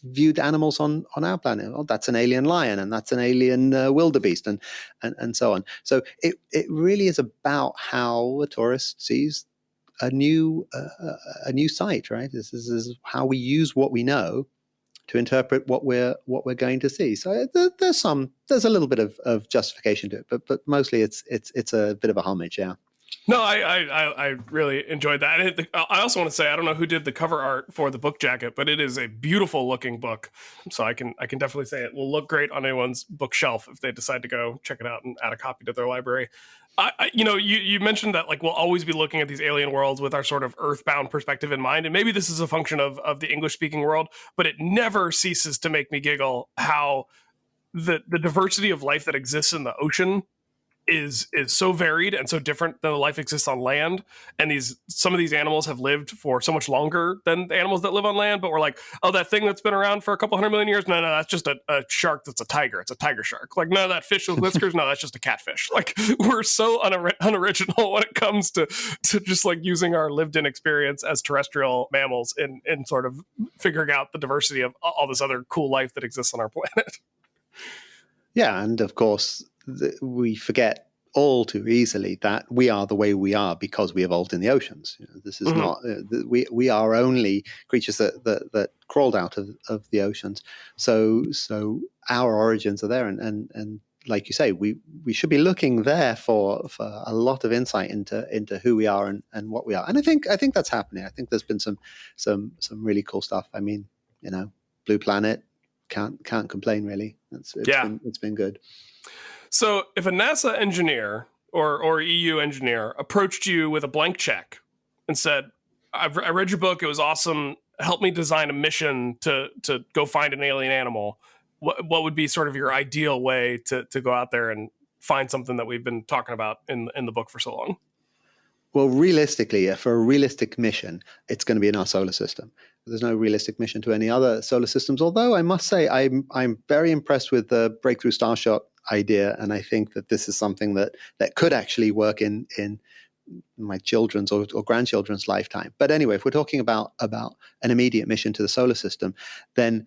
viewed animals on our planet. Well, that's an alien lion, and that's an alien wildebeest, and so on. So it really is about how a tourist sees a new site, right? This is how we use what we know to interpret what we're going to see. So there's a little bit of justification to it, but mostly it's a bit of a homage, yeah. No, I really enjoyed that. And I also want to say, I don't know who did the cover art for the book jacket, but it is a beautiful looking book. So I can definitely say it will look great on anyone's bookshelf if they decide to go check it out and add a copy to their library. You mentioned that like we'll always be looking at these alien worlds with our sort of earthbound perspective in mind, and maybe this is a function of the English speaking world, but it never ceases to make me giggle how the diversity of life that exists in the ocean is so varied and so different than the life exists on land. And some of these animals have lived for so much longer than the animals that live on land, but we're like, oh, that thing that's been around for a couple 100 million years, no, that's just a shark that's a tiger. It's a tiger shark. Like, no, that fish with whiskers, no, that's just a catfish. Like, we're so unoriginal when it comes to just like using our lived in experience as terrestrial mammals in sort of figuring out the diversity of all this other cool life that exists on our planet. Yeah, and of course, we forget all too easily that we are the way we are because we evolved in the oceans. This is not we are only creatures that crawled out of the oceans. So our origins are there, and like you say, we should be looking there for a lot of insight into who we are and what we are. And I think that's happening. I think there's been some really cool stuff. I mean, Blue Planet, can't complain really. It's been good. So if a NASA engineer or EU engineer approached you with a blank check and said, I read your book, it was awesome, help me design a mission to go find an alien animal, what would be sort of your ideal way to go out there and find something that we've been talking about in the book for so long? Well, realistically, for a realistic mission, it's going to be in our solar system. There's no realistic mission to any other solar systems, although I must say I'm very impressed with the breakthrough starshot idea, and I think that this is something that could actually work in my children's or grandchildren's lifetime. But anyway, if we're talking about an immediate mission to the solar system, then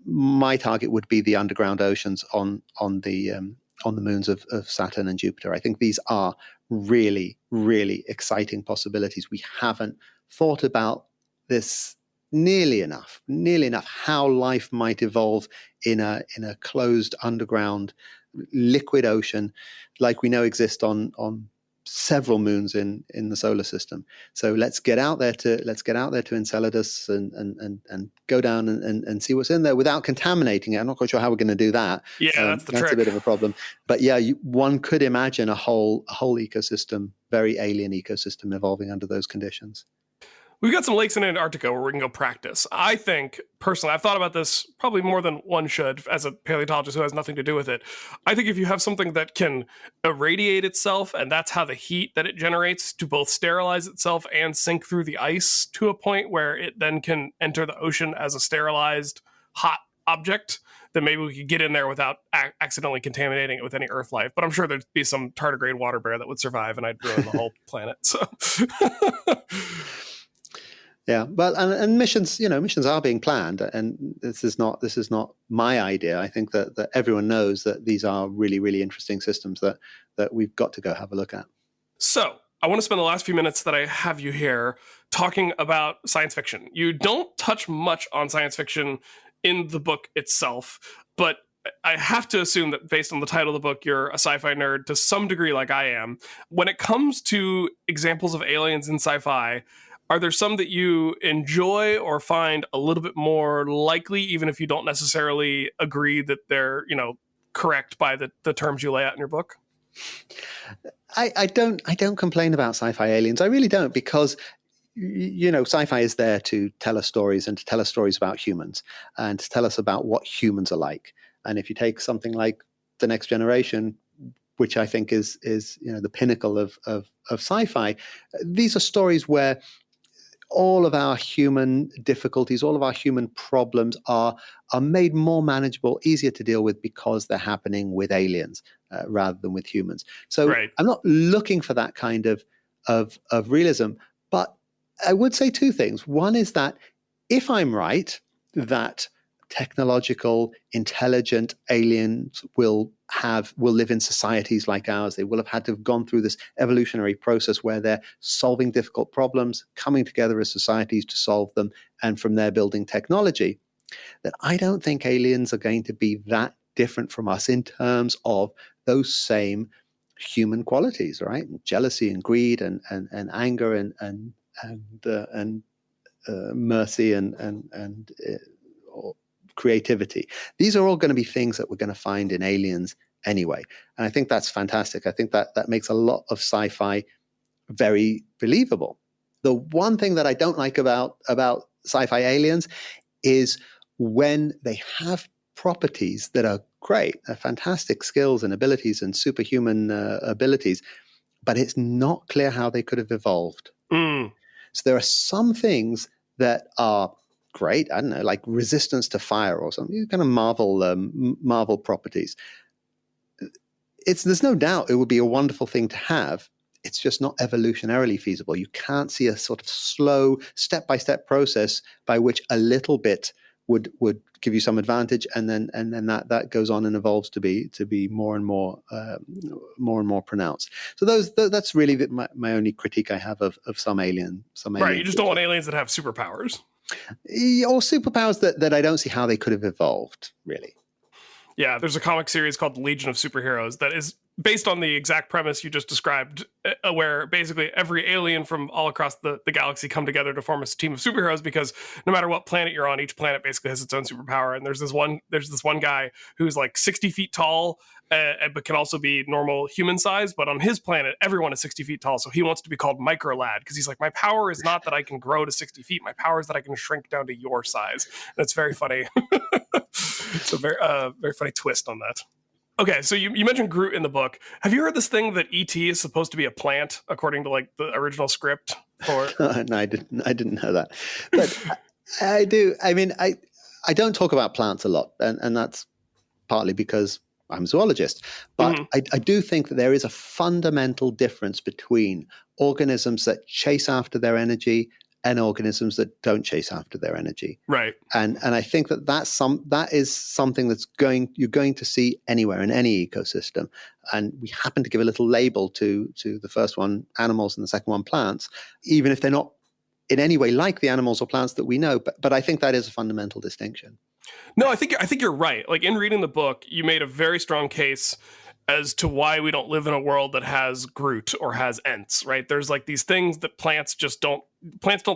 my target would be the underground oceans on the moons of Saturn and Jupiter. I think these are really, really exciting possibilities. We haven't thought about this nearly enough how life might evolve in a closed underground liquid ocean like we know exist on several moons in the solar system. So let's get out there to Enceladus and go down and see what's in there without contaminating it. I'm not quite sure how we're going to do that. Yeah, that's the trick. That's a bit of a problem. But yeah, one could imagine a whole ecosystem, very alien ecosystem, evolving under those conditions. We've got some lakes in Antarctica where we can go practice. I think, personally, I've thought about this probably more than one should as a paleontologist who has nothing to do with it. I think if you have something that can irradiate itself, and that's how the heat that it generates to both sterilize itself and sink through the ice to a point where it then can enter the ocean as a sterilized, hot object, then maybe we could get in there without accidentally contaminating it with any Earth life. But I'm sure there'd be some tardigrade water bear that would survive, and I'd ruin the whole planet. So... Yeah, but and missions are being planned, and this is not my idea. I think that everyone knows that these are really, really interesting systems that we've got to go have a look at. So I want to spend the last few minutes that I have you here talking about science fiction. You don't touch much on science fiction in the book itself, but I have to assume that based on the title of the book, you're a sci-fi nerd to some degree like I am. When it comes to examples of aliens in sci-fi, are there some that you enjoy or find a little bit more likely, even if you don't necessarily agree that they're, correct by the terms you lay out in your book? I don't complain about sci-fi aliens. I really don't, because sci-fi is there to tell us stories and to tell us stories about humans and to tell us about what humans are like. And if you take something like The Next Generation, which I think is the pinnacle of sci-fi, these are stories where all of our human difficulties, all of our human problems are made more manageable, easier to deal with because they're happening with aliens rather than with humans. So right. I'm not looking for that kind of realism, but I would say two things. One is that if I'm right that technological, intelligent aliens will live in societies like ours. They will have had to have gone through this evolutionary process where they're solving difficult problems, coming together as societies to solve them, and from there building technology. That I don't think aliens are going to be that different from us in terms of those same human qualities, right? Jealousy and greed and anger and mercy and creativity. These are all going to be things that we're going to find in aliens anyway. And I think that's fantastic. I think that makes a lot of sci-fi very believable. The one thing that I don't like about sci-fi aliens is when they have properties that are great, fantastic skills and abilities and superhuman abilities, but it's not clear how they could have evolved. So there are some things that are great, I don't know, like resistance to fire or something, kind of Marvel properties. There's no doubt it would be a wonderful thing to have. It's just not evolutionarily feasible. You can't see a sort of slow, step-by-step process by which a little bit would give you some advantage, and then that goes on and evolves to be more and more pronounced. So that's really my only critique I have of some alien. Right, you just don't want aliens that have superpowers. Or superpowers that I don't see how they could have evolved, really. Yeah, there's a comic series called The Legion of Superheroes that is based on the exact premise you just described, where basically every alien from all across the galaxy come together to form a team of superheroes, because no matter what planet you're on, each planet basically has its own superpower. And there's this one guy who's like 60 feet tall, but can also be normal human size. But on his planet, everyone is 60 feet tall. So he wants to be called Micro Lad, because he's like, my power is not that I can grow to 60 feet. My power is that I can shrink down to your size. And it's very funny. It's a very funny twist on that. Okay, so you mentioned Groot in the book. Have you heard this thing that E.T. is supposed to be a plant, according to like the original script? No, I didn't know that. But I do. I mean, I don't talk about plants a lot, and that's partly because I'm a zoologist. But I do think that there is a fundamental difference between organisms that chase after their energy and organisms that don't chase after their energy. Right. And I think that is something that's you're going to see anywhere in any ecosystem. And we happen to give a little label to the first one, animals, and the second one, plants, even if they're not in any way like the animals or plants that we know. But I think that is a fundamental distinction. No, I think you're right. Like, in reading the book, you made a very strong case as to why we don't live in a world that has Groot or has Ents, right? There's like these things that plants don't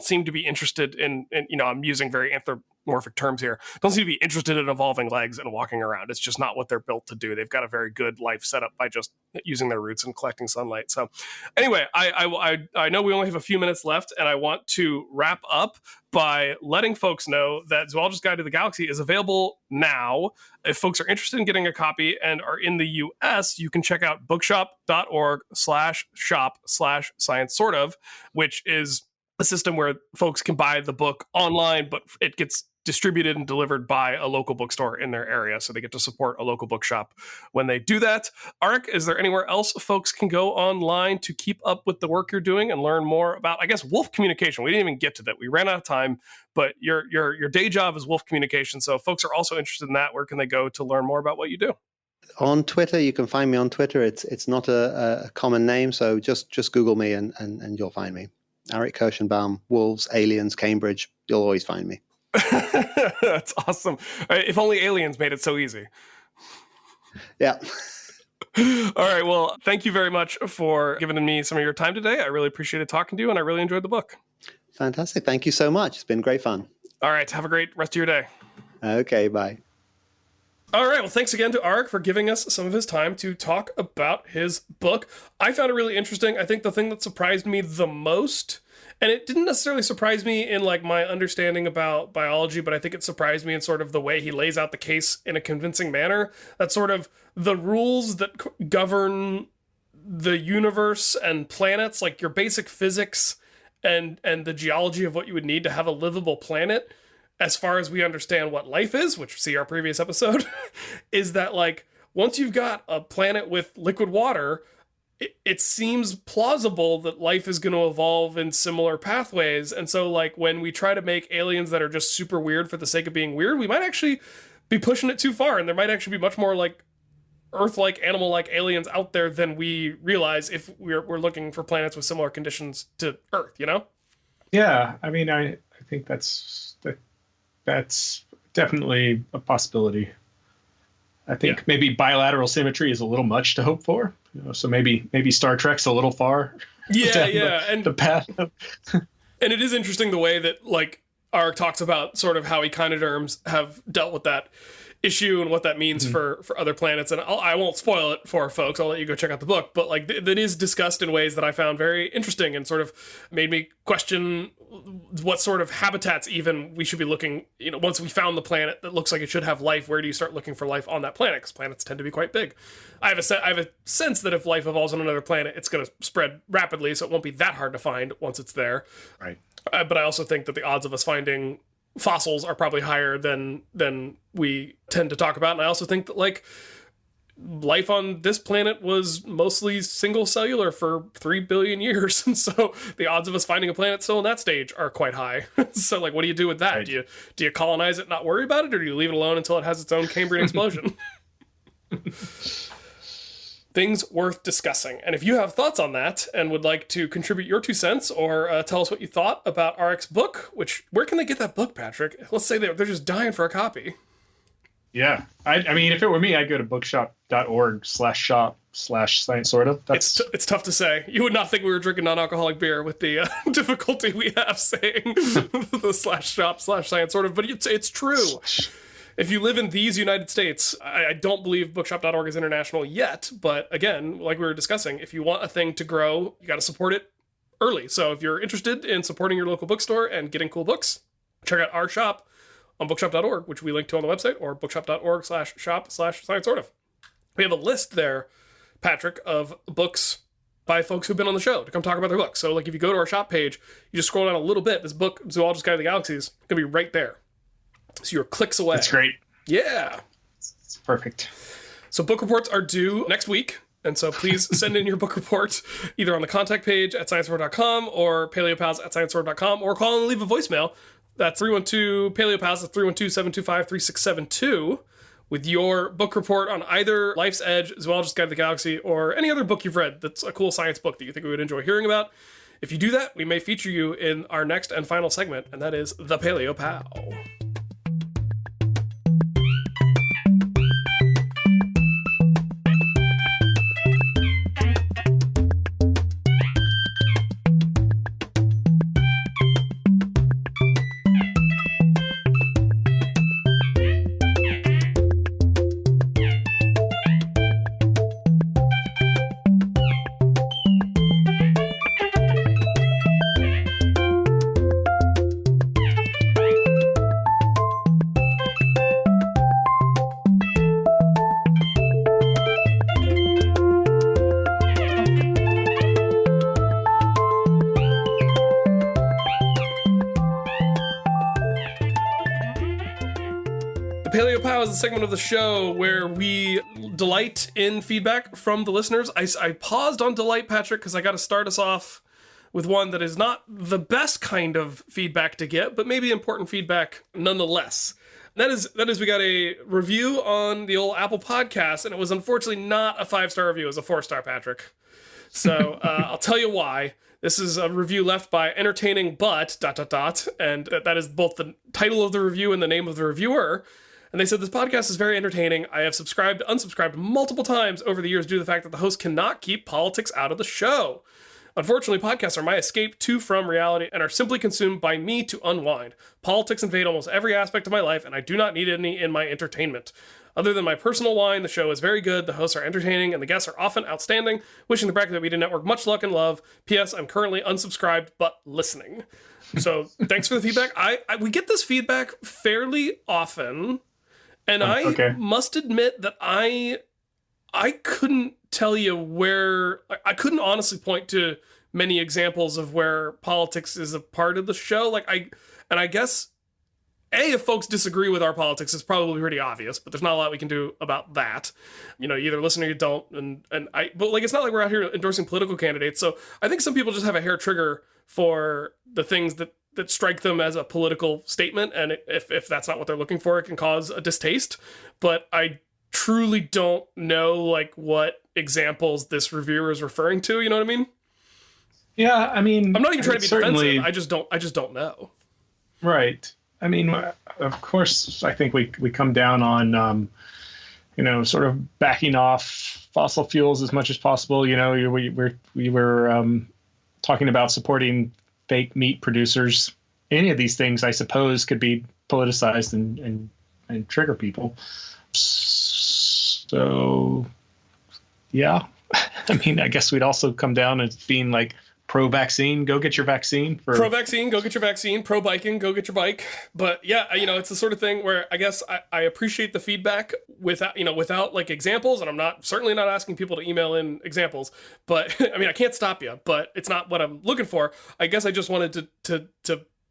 seem to be interested in, I'm using very anthropomorphic terms here, don't seem to be interested in evolving legs and walking around. It's just not what they're built to do. They've got a very good life set up by just using their roots and collecting sunlight. So anyway, I know we only have a few minutes left, and I want to wrap up by letting folks know that Zoologist Guide to the Galaxy is available now. If folks are interested in getting a copy and are in the US, you can check out bookshop.org/shop/science-sort-of, which is a system where folks can buy the book online, but it gets distributed and delivered by a local bookstore in their area. So they get to support a local bookshop when they do that. Arik, is there anywhere else folks can go online to keep up with the work you're doing and learn more about, I guess, wolf communication? We didn't even get to that. We ran out of time, but your day job is wolf communication. So if folks are also interested in that, where can they go to learn more about what you do? On Twitter, you can find me on Twitter. It's not a common name, so just Google me and you'll find me. Arik Kershenbaum, Wolves, Aliens, Cambridge. You'll always find me. That's awesome. If only aliens made it so easy. Yeah. All right. Well, thank you very much for giving me some of your time today. I really appreciated talking to you, and I really enjoyed the book. Fantastic. Thank you so much. It's been great fun. All right. Have a great rest of your day. Okay. Bye. All right. Well, thanks again to Arik for giving us some of his time to talk about his book. I found it really interesting. I think the thing that surprised me the most, and it didn't necessarily surprise me in like my understanding about biology, but I think it surprised me in sort of the way he lays out the case in a convincing manner. That sort of the rules that govern the universe and planets, like your basic physics and the geology of what you would need to have a livable planet, as far as we understand what life is, which see our previous episode, is that like once you've got a planet with liquid water, it seems plausible that life is going to evolve in similar pathways. And so like when we try to make aliens that are just super weird for the sake of being weird, we might actually be pushing it too far, and there might actually be much more like Earth-like, animal-like aliens out there than we realize if we're looking for planets with similar conditions to Earth, you know? Yeah, I mean, I think that's definitely a possibility. I think maybe bilateral symmetry is a little much to hope for. You know, so maybe Star Trek's a little far. Yeah, and the path. And it is interesting the way that like Arik talks about sort of how echinoderms have dealt with that issue and what that means for other planets. And I won't spoil it for folks. I'll let you go check out the book. But like that is discussed in ways that I found very interesting and sort of made me question what sort of habitats even we should be looking, you know, once we found the planet that looks like it should have life, where do you start looking for life on that planet? Because planets tend to be quite big. I have a sense that if life evolves on another planet, it's going to spread rapidly, so it won't be that hard to find once it's there. Right. But I also think that the odds of us finding fossils are probably higher than we tend to talk about. And I also think that like life on this planet was mostly single cellular for 3 billion years. And so the odds of us finding a planet still in that stage are quite high. So like, what do you do with that? Right. Do you colonize it, not worry about it? Or do you leave it alone until it has its own Cambrian explosion? Things worth discussing. And if you have thoughts on that and would like to contribute your 2 cents or tell us what you thought about Arik's book, where can they get that book, Patrick? Let's say they're just dying for a copy. Yeah. I mean, if it were me, I'd go to bookshop.org/shop/science sort of. It's tough to say. You would not think we were drinking non-alcoholic beer with the difficulty we have saying the /shop/science sort of, but it's true. If you live in these United States, I don't believe bookshop.org is international yet, but again, like we were discussing, if you want a thing to grow, you got to support it early. So if you're interested in supporting your local bookstore and getting cool books, check out our shop on bookshop.org, which we link to on the website, or bookshop.org/shop/science sort of. We have a list there, Patrick, of books by folks who've been on the show to come talk about their books. So like if you go to our shop page, you just scroll down a little bit, this book, Zoologist Guide to the Galaxies, it's going to be right there. So you're clicks away. That's great. Yeah. It's perfect. So book reports are due next week. And so please send in your book report either on the contact page at sciencesword.com or PaloePOWs at sciencesword.com, or call and leave a voicemail. That's 312-PaloePOWs. That's 312-725-3672 with your book report on either Life's Edge, Zoologist Guide to the Galaxy, or any other book you've read that's a cool science book that you think we would enjoy hearing about. If you do that, we may feature you in our next and final segment, and that is the PaloePOW. PaloePOW is a segment of the show where we delight in feedback from the listeners. I paused on delight, Patrick, because I got to start us off with one that is not the best kind of feedback to get, but maybe important feedback nonetheless. That is, we got a review on the old Apple Podcast, and it was unfortunately not a 5-star review. It was a 4-star, Patrick. So I'll tell you why. This is a review left by entertaining but ... and that is both the title of the review and the name of the reviewer. And they said, this podcast is very entertaining. I have unsubscribed multiple times over the years due to the fact that the host cannot keep politics out of the show. Unfortunately, podcasts are my escape to from reality and are simply consumed by me to unwind. Politics invade almost every aspect of my life, and I do not need any in my entertainment. Other than my personal wine, the show is very good, the hosts are entertaining, and the guests are often outstanding. Wishing the Bracket Media Network much luck and love. P.S. I'm currently unsubscribed, but listening. So, thanks for the feedback. We get this feedback fairly often, and I must admit that I couldn't tell you where... I couldn't honestly point to many examples of where politics is a part of the show. I guess... if folks disagree with our politics, it's probably pretty obvious, but there's not a lot we can do about that. You either listen or you don't. But it's not like we're out here endorsing political candidates. So I think some people just have a hair trigger for the things that strike them as a political statement. And if that's not what they're looking for, it can cause a distaste. But I truly don't know what examples this reviewer is referring to. You know what I mean? Yeah. I mean, I'm not even trying to be defensive. I just don't know. Right. I mean, of course, I think we come down on, sort of backing off fossil fuels as much as possible. We were talking about supporting fake meat producers. Any of these things, I suppose, could be politicized and trigger people. So, yeah. I mean, I guess we'd also come down as being pro-vaccine, go get your vaccine. Pro-vaccine, go get your vaccine. Pro-biking, go get your bike. But yeah, it's the sort of thing where I guess I appreciate the feedback without examples, and I'm certainly not asking people to email in examples. But I mean, I can't stop you, but it's not what I'm looking for. I guess I just wanted to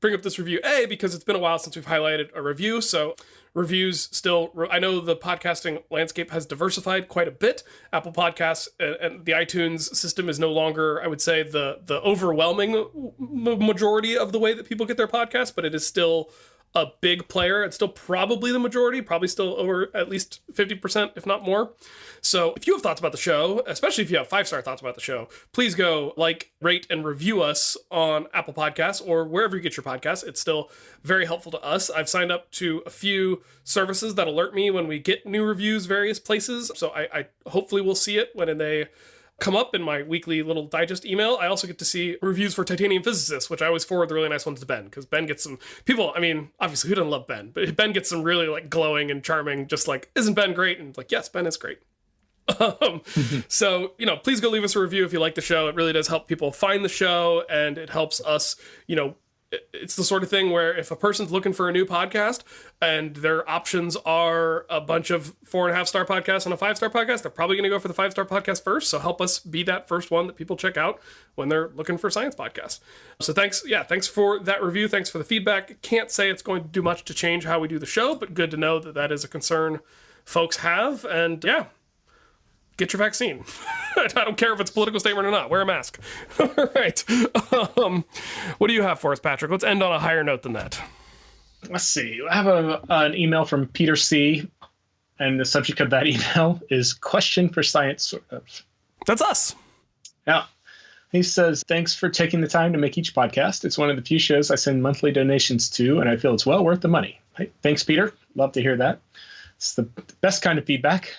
bring up this review, because it's been a while since we've highlighted a review, so reviews still... I know the podcasting landscape has diversified quite a bit. Apple Podcasts and the iTunes system is no longer, I would say, the overwhelming majority of the way that people get their podcasts, but it is still a big player. It's still probably the majority, probably still over at least 50%, if not more. So if you have thoughts about the show, especially if you have 5-star thoughts about the show, please go rate, and review us on Apple Podcasts or wherever you get your podcasts. It's still very helpful to us. I've signed up to a few services that alert me when we get new reviews various places. So I hopefully will see it when they come up in my weekly little digest email. I also get to see reviews for Titanium Physicists, which I always forward the really nice ones to Ben, because Ben gets some people... I mean, obviously, who doesn't love Ben? But Ben gets some really glowing and charming, just isn't Ben great? And yes, Ben is great. So, please go leave us a review if you like the show. It really does help people find the show, and it helps us, it's the sort of thing where if a person's looking for a new podcast and their options are a bunch of 4.5-star podcasts and a 5-star podcast, they're probably going to go for the 5-star podcast first. So help us be that first one that people check out when they're looking for science podcasts. So thanks for that review. Thanks for the feedback. Can't say it's going to do much to change how we do the show, but good to know that is a concern folks have. And yeah, get your vaccine. I don't care if it's a political statement or not. Wear a mask. All right. What do you have for us, Patrick? Let's end on a higher note than that. Let's see. I have an email from Peter C., and the subject of that email is question for science sort of. That's us. Yeah. He says, thanks for taking the time to make each podcast. It's one of the few shows I send monthly donations to, and I feel it's well worth the money. Hey, thanks, Peter. Love to hear that. It's the best kind of feedback.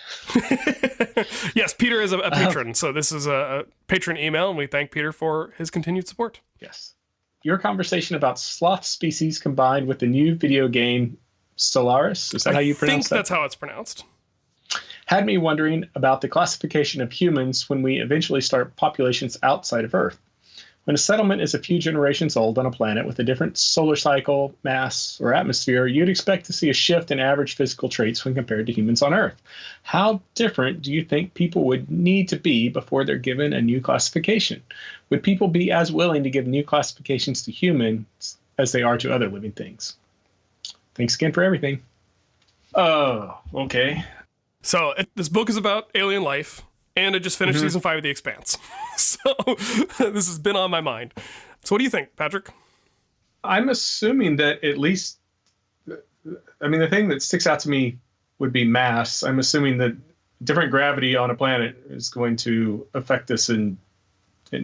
Yes, Peter is a patron, so this is a patron email, and we thank Peter for his continued support. Yes. Your conversation about sloth species combined with the new video game Stellaris, is that how you pronounce that? I think that's how it's pronounced. Had me wondering about the classification of humans when we eventually start populations outside of Earth. When a settlement is a few generations old on a planet with a different solar cycle, mass, or atmosphere, you'd expect to see a shift in average physical traits when compared to humans on Earth. How different do you think people would need to be before they're given a new classification? Would people be as willing to give new classifications to humans as they are to other living things? Thanks again for everything. Oh, okay. So this book is about alien life. And I just finished season 5 of The Expanse. So this has been on my mind. So what do you think, Patrick? I'm assuming that at least I mean, the thing that sticks out to me would be mass. I'm assuming that different gravity on a planet is going to affect us in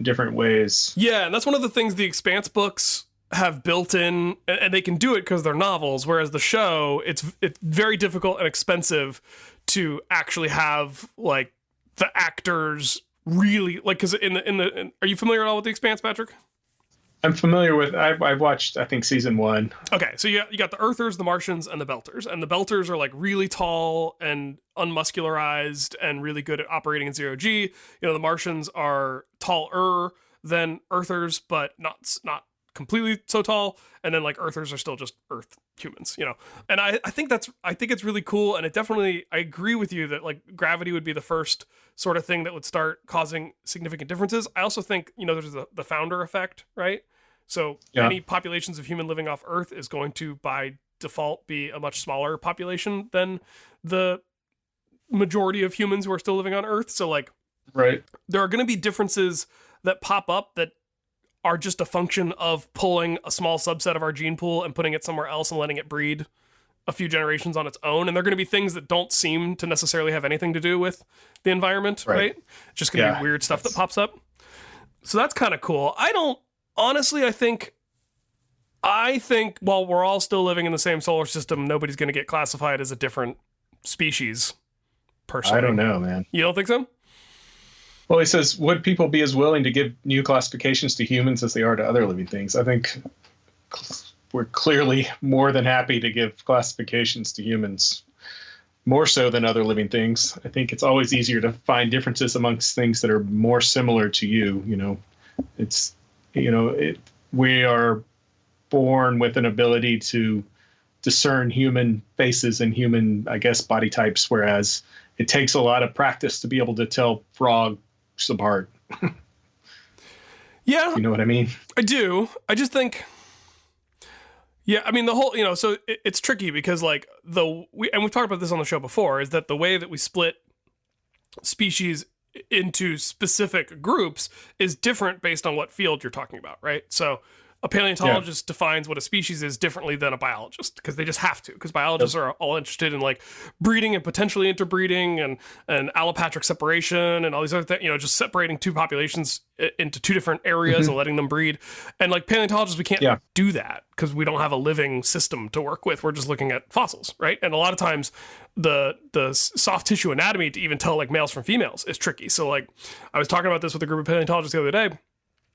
different ways. Yeah, and that's one of the things the Expanse books have built in, and they can do it because they're novels, whereas the show, it's very difficult and expensive to actually have, like, the actors really, like, because are you familiar at all with the Expanse, Patrick? I'm familiar with, I've watched, I think, season 1. Okay, so you got the Earthers, the Martians, and the Belters. And the Belters are, like, really tall and unmuscularized and really good at operating in zero-G. You know, the Martians are taller than Earthers, but not completely so tall. And then, like, Earthers are still just Earth humans, you know. And I think it's really cool, and I agree with you that, like, gravity would be the first sort of thing that would start causing significant differences. I also think, you know, there's the founder effect, right? So any populations of human living off Earth is going to, by default, be a much smaller population than the majority of humans who are still living on Earth. So, like, right, there are going to be differences that pop up that are just a function of pulling a small subset of our gene pool and putting it somewhere else and letting it breed a few generations on its own. And they're going to be things that don't seem to necessarily have anything to do with the environment, right? Just going to be weird stuff that pops up. So that's kind of cool. Honestly, I think while we're all still living in the same solar system, nobody's going to get classified as a different species, personally. I don't know, man. You don't think so? Well, he says, would people be as willing to give new classifications to humans as they are to other living things? I think we're clearly more than happy to give classifications to humans, more so than other living things. I think it's always easier to find differences amongst things that are more similar to you. You know, we are born with an ability to discern human faces and human, I guess, body types, whereas it takes a lot of practice to be able to tell frogs apart. Yeah. You know what I mean? I do. I just think, yeah, I mean, the whole, you know, so it's tricky because, like, and we've talked about this on the show before, is that the way that we split species into specific groups is different based on what field you're talking about, right? So a paleontologist defines what a species is differently than a biologist, because they just have to, because biologists are all interested in, like, breeding and potentially interbreeding and allopatric separation and all these other things, you know, just separating two populations into two different areas and letting them breed. And, like, paleontologists, we can't do that because we don't have a living system to work with. We're just looking at fossils, right? And a lot of times the soft tissue anatomy to even tell, like, males from females is tricky. So, like, I was talking about this with a group of paleontologists the other day,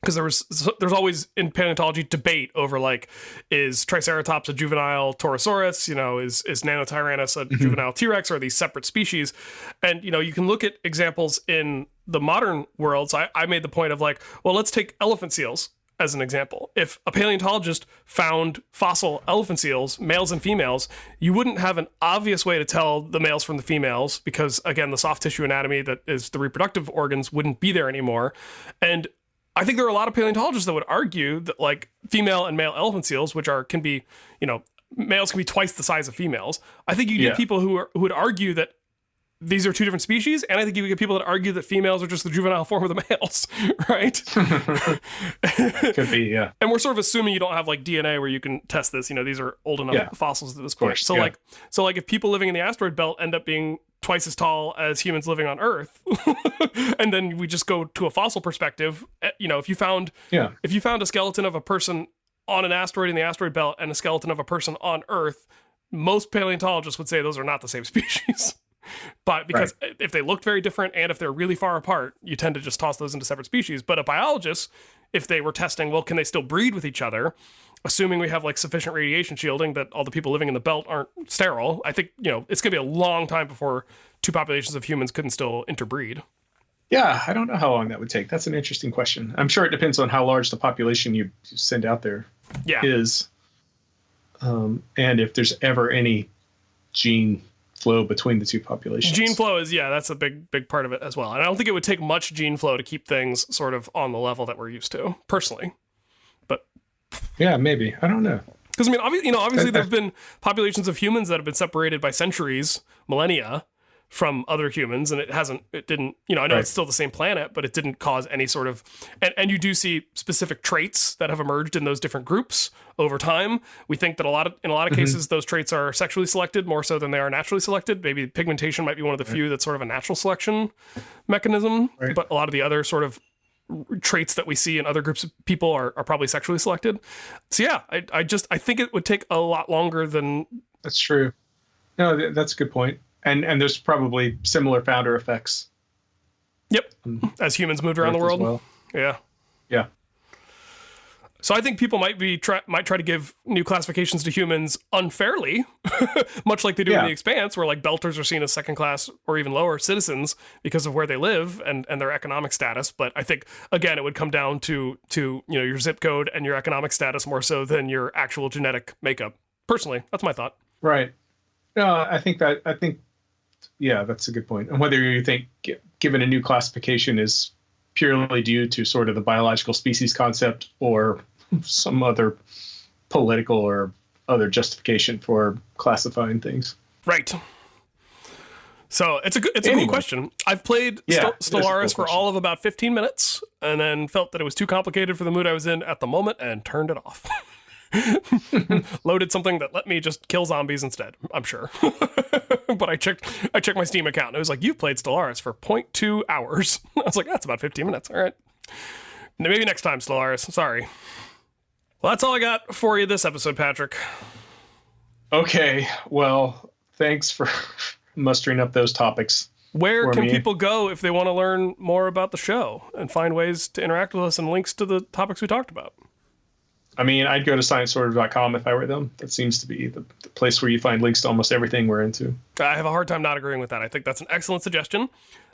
because there's always in paleontology debate over, like, is Triceratops a juvenile Torosaurus? You know, is Nanotyrannus a juvenile T-Rex? Or are these separate species? And, you know, you can look at examples in the modern world. So I made the point of, like, well, let's take elephant seals as an example. If a paleontologist found fossil elephant seals, males and females, you wouldn't have an obvious way to tell the males from the females because, again, the soft tissue anatomy that is the reproductive organs wouldn't be there anymore. And I think there are a lot of paleontologists that would argue that, like, female and male elephant seals, which can be, you know, males can be twice the size of females. I think you get people who would argue that these are two different species, and I think you get people that argue that females are just the juvenile form of the males, right? Could be, yeah. And we're sort of assuming you don't have, like, DNA where you can test this. You know, these are old enough fossils at this point. So, like, if people living in the asteroid belt end up being twice as tall as humans living on Earth, and then we just go to a fossil perspective, you know, if you found a skeleton of a person on an asteroid in the asteroid belt and a skeleton of a person on Earth, most paleontologists would say those are not the same species. But because if they look very different and if they're really far apart, you tend to just toss those into separate species. But a biologist, if they were testing, well, can they still breed with each other? Assuming we have, like, sufficient radiation shielding that all the people living in the belt aren't sterile, I think, you know, it's going to be a long time before two populations of humans couldn't still interbreed. Yeah, I don't know how long that would take. That's an interesting question. I'm sure it depends on how large the population you send out there is. And if there's ever any gene flow between the two populations. Gene flow is, that's a big part of it as well. And I don't think it would take much gene flow to keep things sort of on the level that we're used to, personally. But yeah, maybe. I don't know. Because, I mean, obviously there have been populations of humans that have been separated by centuries, millennia, from other humans, and it didn't, I know Right. it's still the same planet, but it didn't cause any sort of, and you do see specific traits that have emerged in those different groups over time. We think that in a lot of cases, those traits are sexually selected more so than they are naturally selected. Maybe pigmentation might be one of the few that's sort of a natural selection mechanism, Right. but a lot of the other sort of traits that we see in other groups of people are probably sexually selected. So yeah, I think it would take a lot longer than. That's true. No, that's a good point. And there's probably similar founder effects. Yep. As humans moved around the world. Well. Yeah. Yeah. So I think people might try to give new classifications to humans unfairly, much like they do in the Expanse, where like belters are seen as second class or even lower citizens because of where they live and their economic status. But I think again, it would come down to your zip code and your economic status more so than your actual genetic makeup. Personally, that's my thought. Right. No, I think yeah, that's a good point. And whether you think given a new classification is purely due to sort of the biological species concept or some other political or other justification for classifying things. Right. So it's a cool question. I've played Stellaris for all of about 15 minutes and then felt that it was too complicated for the mood I was in at the moment and turned it off. Loaded something that let me just kill zombies instead, I'm sure. But I checked my Steam account and it was like, you've played Stellaris for 0.2 hours. I was like, that's about 15 minutes. All right. Maybe next time, Stellaris. Sorry. Well, that's all I got for you this episode, Patrick. Okay. Well, thanks for mustering up those topics. Where can people go if they want to learn more about the show and find ways to interact with us and links to the topics we talked about? I mean, I'd go to sciencesorter.com if I were them. That seems to be the place where you find links to almost everything we're into. I have a hard time not agreeing with that. I think that's an excellent suggestion.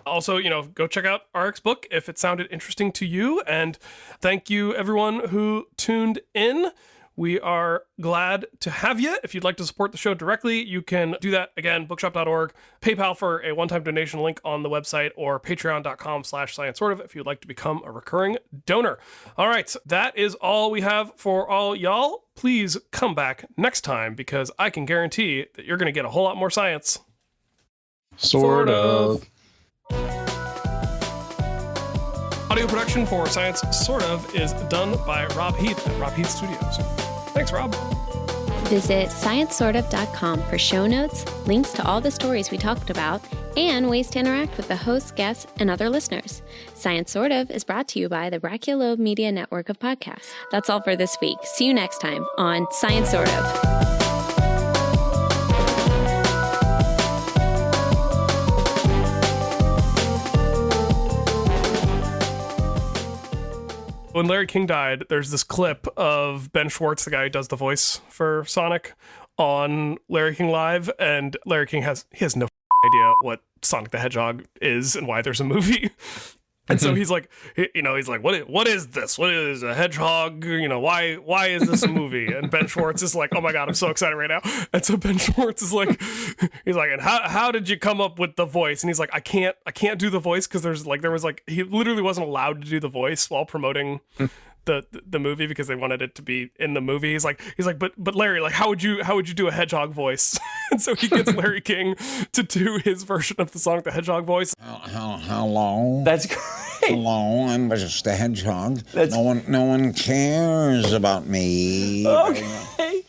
Also, go check out Arik's book if it sounded interesting to you. And thank you, everyone who tuned in. We are glad to have you. If you'd like to support the show directly, you can do that. Again, bookshop.org, PayPal for a one-time donation link on the website, or patreon.com/sciencesortof if you'd like to become a recurring donor. All right, that is all we have for all y'all. Please come back next time because I can guarantee that you're going to get a whole lot more science. Sort of. Audio production for Science Sort Of is done by Rob Heath at Rob Heath Studios. Thanks, Rob. Visit sciencesortof.com for show notes, links to all the stories we talked about, and ways to interact with the hosts, guests, and other listeners. Science Sort Of is brought to you by the Brachiolobe Media Network of podcasts. That's all for this week. See you next time on Science Sort Of. When Larry King died, there's this clip of Ben Schwartz, the guy who does the voice for Sonic, on Larry King Live, and Larry King has no idea what Sonic the Hedgehog is and why there's a movie. And so he's like, what is this? What is a hedgehog? Why is this a movie? And Ben Schwartz is like, oh my God, I'm so excited right now. And so Ben Schwartz is like, and how did you come up with the voice? And he's like, I can't do the voice because he literally wasn't allowed to do the voice while promoting the movie because they wanted it to be in the movie. He's like, but Larry, like, how would you do a hedgehog voice? And so he gets Larry King to do his version of the Sonic the Hedgehog voice. Hello. That's great. Hello, I'm just a hedgehog. That's... No one cares about me. Okay.